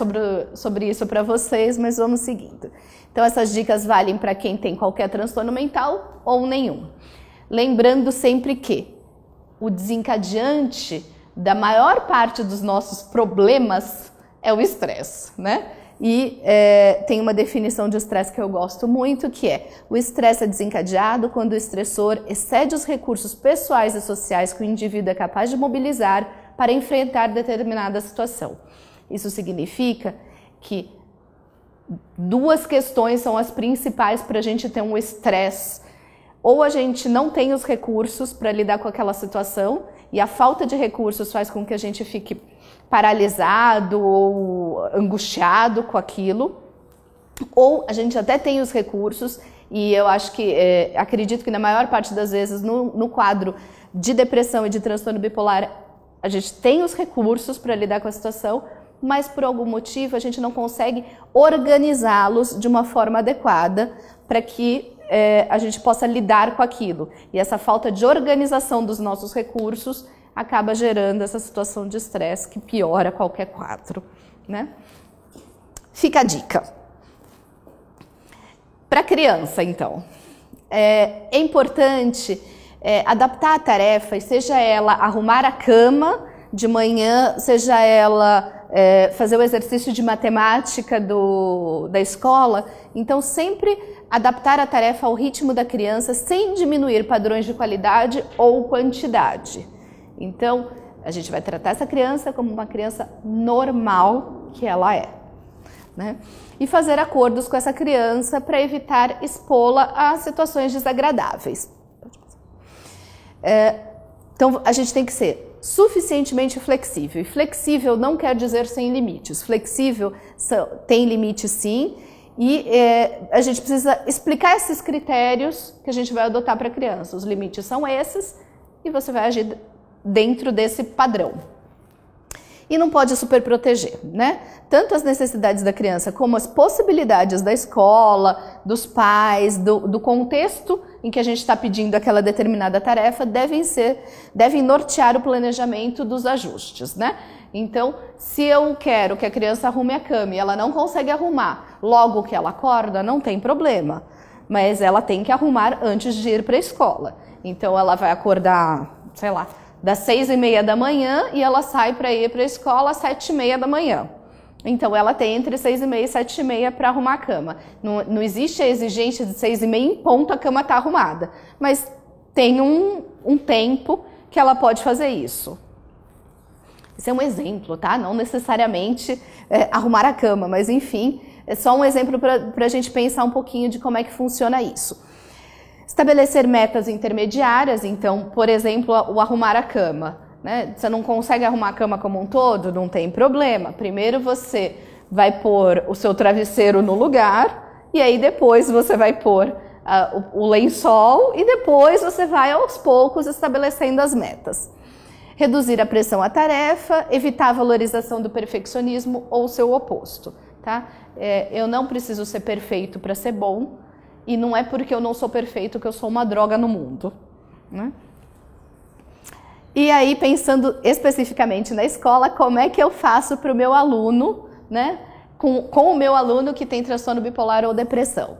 sobre isso para vocês, mas vamos seguindo. Então essas dicas valem para quem tem qualquer transtorno mental ou nenhum. Lembrando sempre que o desencadeante da maior parte dos nossos problemas é o estresse, né? E tem uma definição de estresse que eu gosto muito, que é: o estresse é desencadeado quando o estressor excede os recursos pessoais e sociais que o indivíduo é capaz de mobilizar para enfrentar determinada situação. Isso significa que duas questões são as principais para a gente ter um estresse. Ou a gente não tem os recursos para lidar com aquela situação, e a falta de recursos faz com que a gente fique paralisado ou angustiado com aquilo, ou a gente até tem os recursos, e eu acho que, acredito que na maior parte das vezes no quadro de depressão e de transtorno bipolar, a gente tem os recursos para lidar com a situação, mas por algum motivo a gente não consegue organizá-los de uma forma adequada para que a gente possa lidar com aquilo. E essa falta de organização dos nossos recursos acaba gerando essa situação de estresse que piora qualquer quadro, né? Fica a dica. Para criança, então, é importante adaptar a tarefa, e seja ela arrumar a cama de manhã, seja ela fazer o exercício de matemática da escola. Então, sempre adaptar a tarefa ao ritmo da criança sem diminuir padrões de qualidade ou quantidade. Então, a gente vai tratar essa criança como uma criança normal que ela é, né? E fazer acordos com essa criança para evitar expô-la a situações desagradáveis. Então, a gente tem que ser suficientemente flexível. E flexível não quer dizer sem limites. Flexível tem limite, sim. E a gente precisa explicar esses critérios que a gente vai adotar para a criança. Os limites são esses e você vai agir dentro desse padrão. E não pode superproteger, né? Tanto as necessidades da criança como as possibilidades da escola, dos pais, do contexto em que a gente está pedindo aquela determinada tarefa devem nortear o planejamento dos ajustes, né? Então, se eu quero que a criança arrume a cama e ela não consegue arrumar logo que ela acorda, não tem problema. Mas ela tem que arrumar antes de ir para a escola. Então, ela vai acordar, sei lá, das 6h30 da manhã e ela sai para ir para a escola às 7h30 da manhã. Então, ela tem entre 6h30 e 7h30 para arrumar a cama. Não existe a exigência de 6h30 em ponto a cama está arrumada. Mas tem um tempo que ela pode fazer isso. Esse é um exemplo, tá? Não necessariamente arrumar a cama, mas enfim, é só um exemplo para a gente pensar um pouquinho de como é que funciona isso. Estabelecer metas intermediárias, então, por exemplo, o arrumar a cama, né? Você não consegue arrumar a cama como um todo? Não tem problema. Primeiro você vai pôr o seu travesseiro no lugar e aí depois você vai pôr o lençol e depois você vai aos poucos estabelecendo as metas. Reduzir a pressão à tarefa, evitar a valorização do perfeccionismo ou seu oposto, tá? Eu não preciso ser perfeito para ser bom. E não é porque eu não sou perfeito que eu sou uma droga no mundo, né? E aí, pensando especificamente na escola, como é que eu faço para o meu aluno, né? Com o meu aluno que tem transtorno bipolar ou depressão?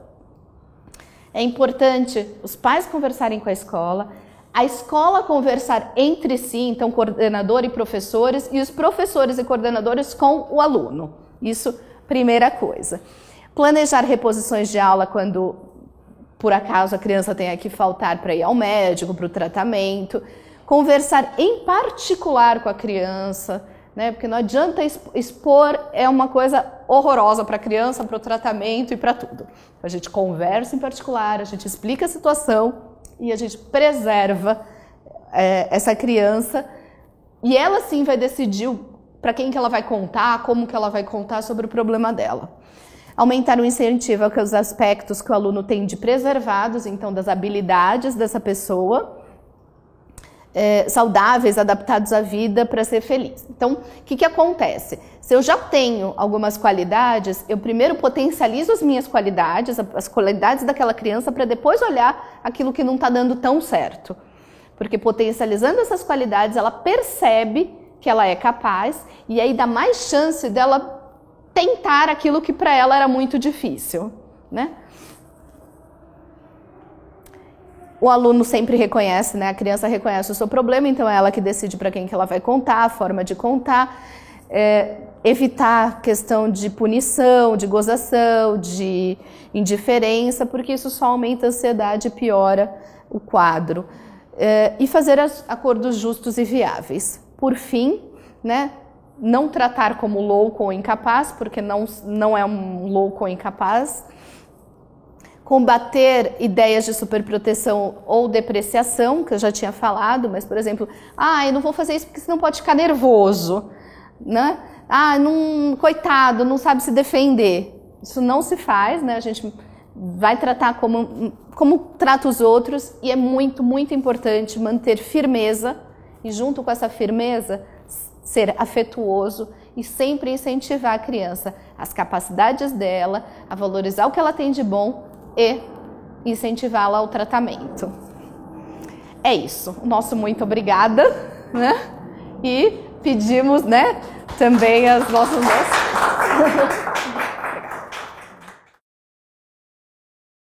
É importante os pais conversarem com a escola conversar entre si, então coordenador e professores, e os professores e coordenadores com o aluno. Isso, primeira coisa. Planejar reposições de aula quando por acaso a criança tenha que faltar para ir ao médico, para o tratamento. Conversar em particular com a criança, né? Porque não adianta expor, é uma coisa horrorosa para a criança, para o tratamento e para tudo. A gente conversa em particular, a gente explica a situação e a gente preserva essa criança, e ela sim vai decidir para quem que ela vai contar, como que ela vai contar sobre o problema dela. Aumentar o incentivo aos aspectos que o aluno tem de preservados, então das habilidades dessa pessoa, saudáveis, adaptados à vida para ser feliz. Então, o que acontece? Se eu já tenho algumas qualidades, eu primeiro potencializo as minhas qualidades, as qualidades daquela criança, para depois olhar aquilo que não está dando tão certo. Porque potencializando essas qualidades, ela percebe que ela é capaz e aí dá mais chance dela tentar aquilo que para ela era muito difícil, né? O aluno sempre reconhece, né? A criança reconhece o seu problema, então é ela que decide para quem que ela vai contar, a forma de contar. Evitar a questão de punição, de gozação, de indiferença, porque isso só aumenta a ansiedade e piora o quadro. E fazer acordos justos e viáveis. Por fim, né? Não tratar como louco ou incapaz, porque não é um louco ou incapaz. Combater ideias de superproteção ou depreciação, que eu já tinha falado, mas, por exemplo, eu não vou fazer isso porque senão pode ficar nervoso, né? Coitado, não sabe se defender. Isso não se faz, né? A gente vai tratar como trata os outros, e é muito, muito importante manter firmeza, e junto com essa firmeza, ser afetuoso e sempre incentivar a criança, as capacidades dela, a valorizar o que ela tem de bom e incentivá-la ao tratamento. É isso. Nosso muito obrigada, né? E pedimos, né, também as nossas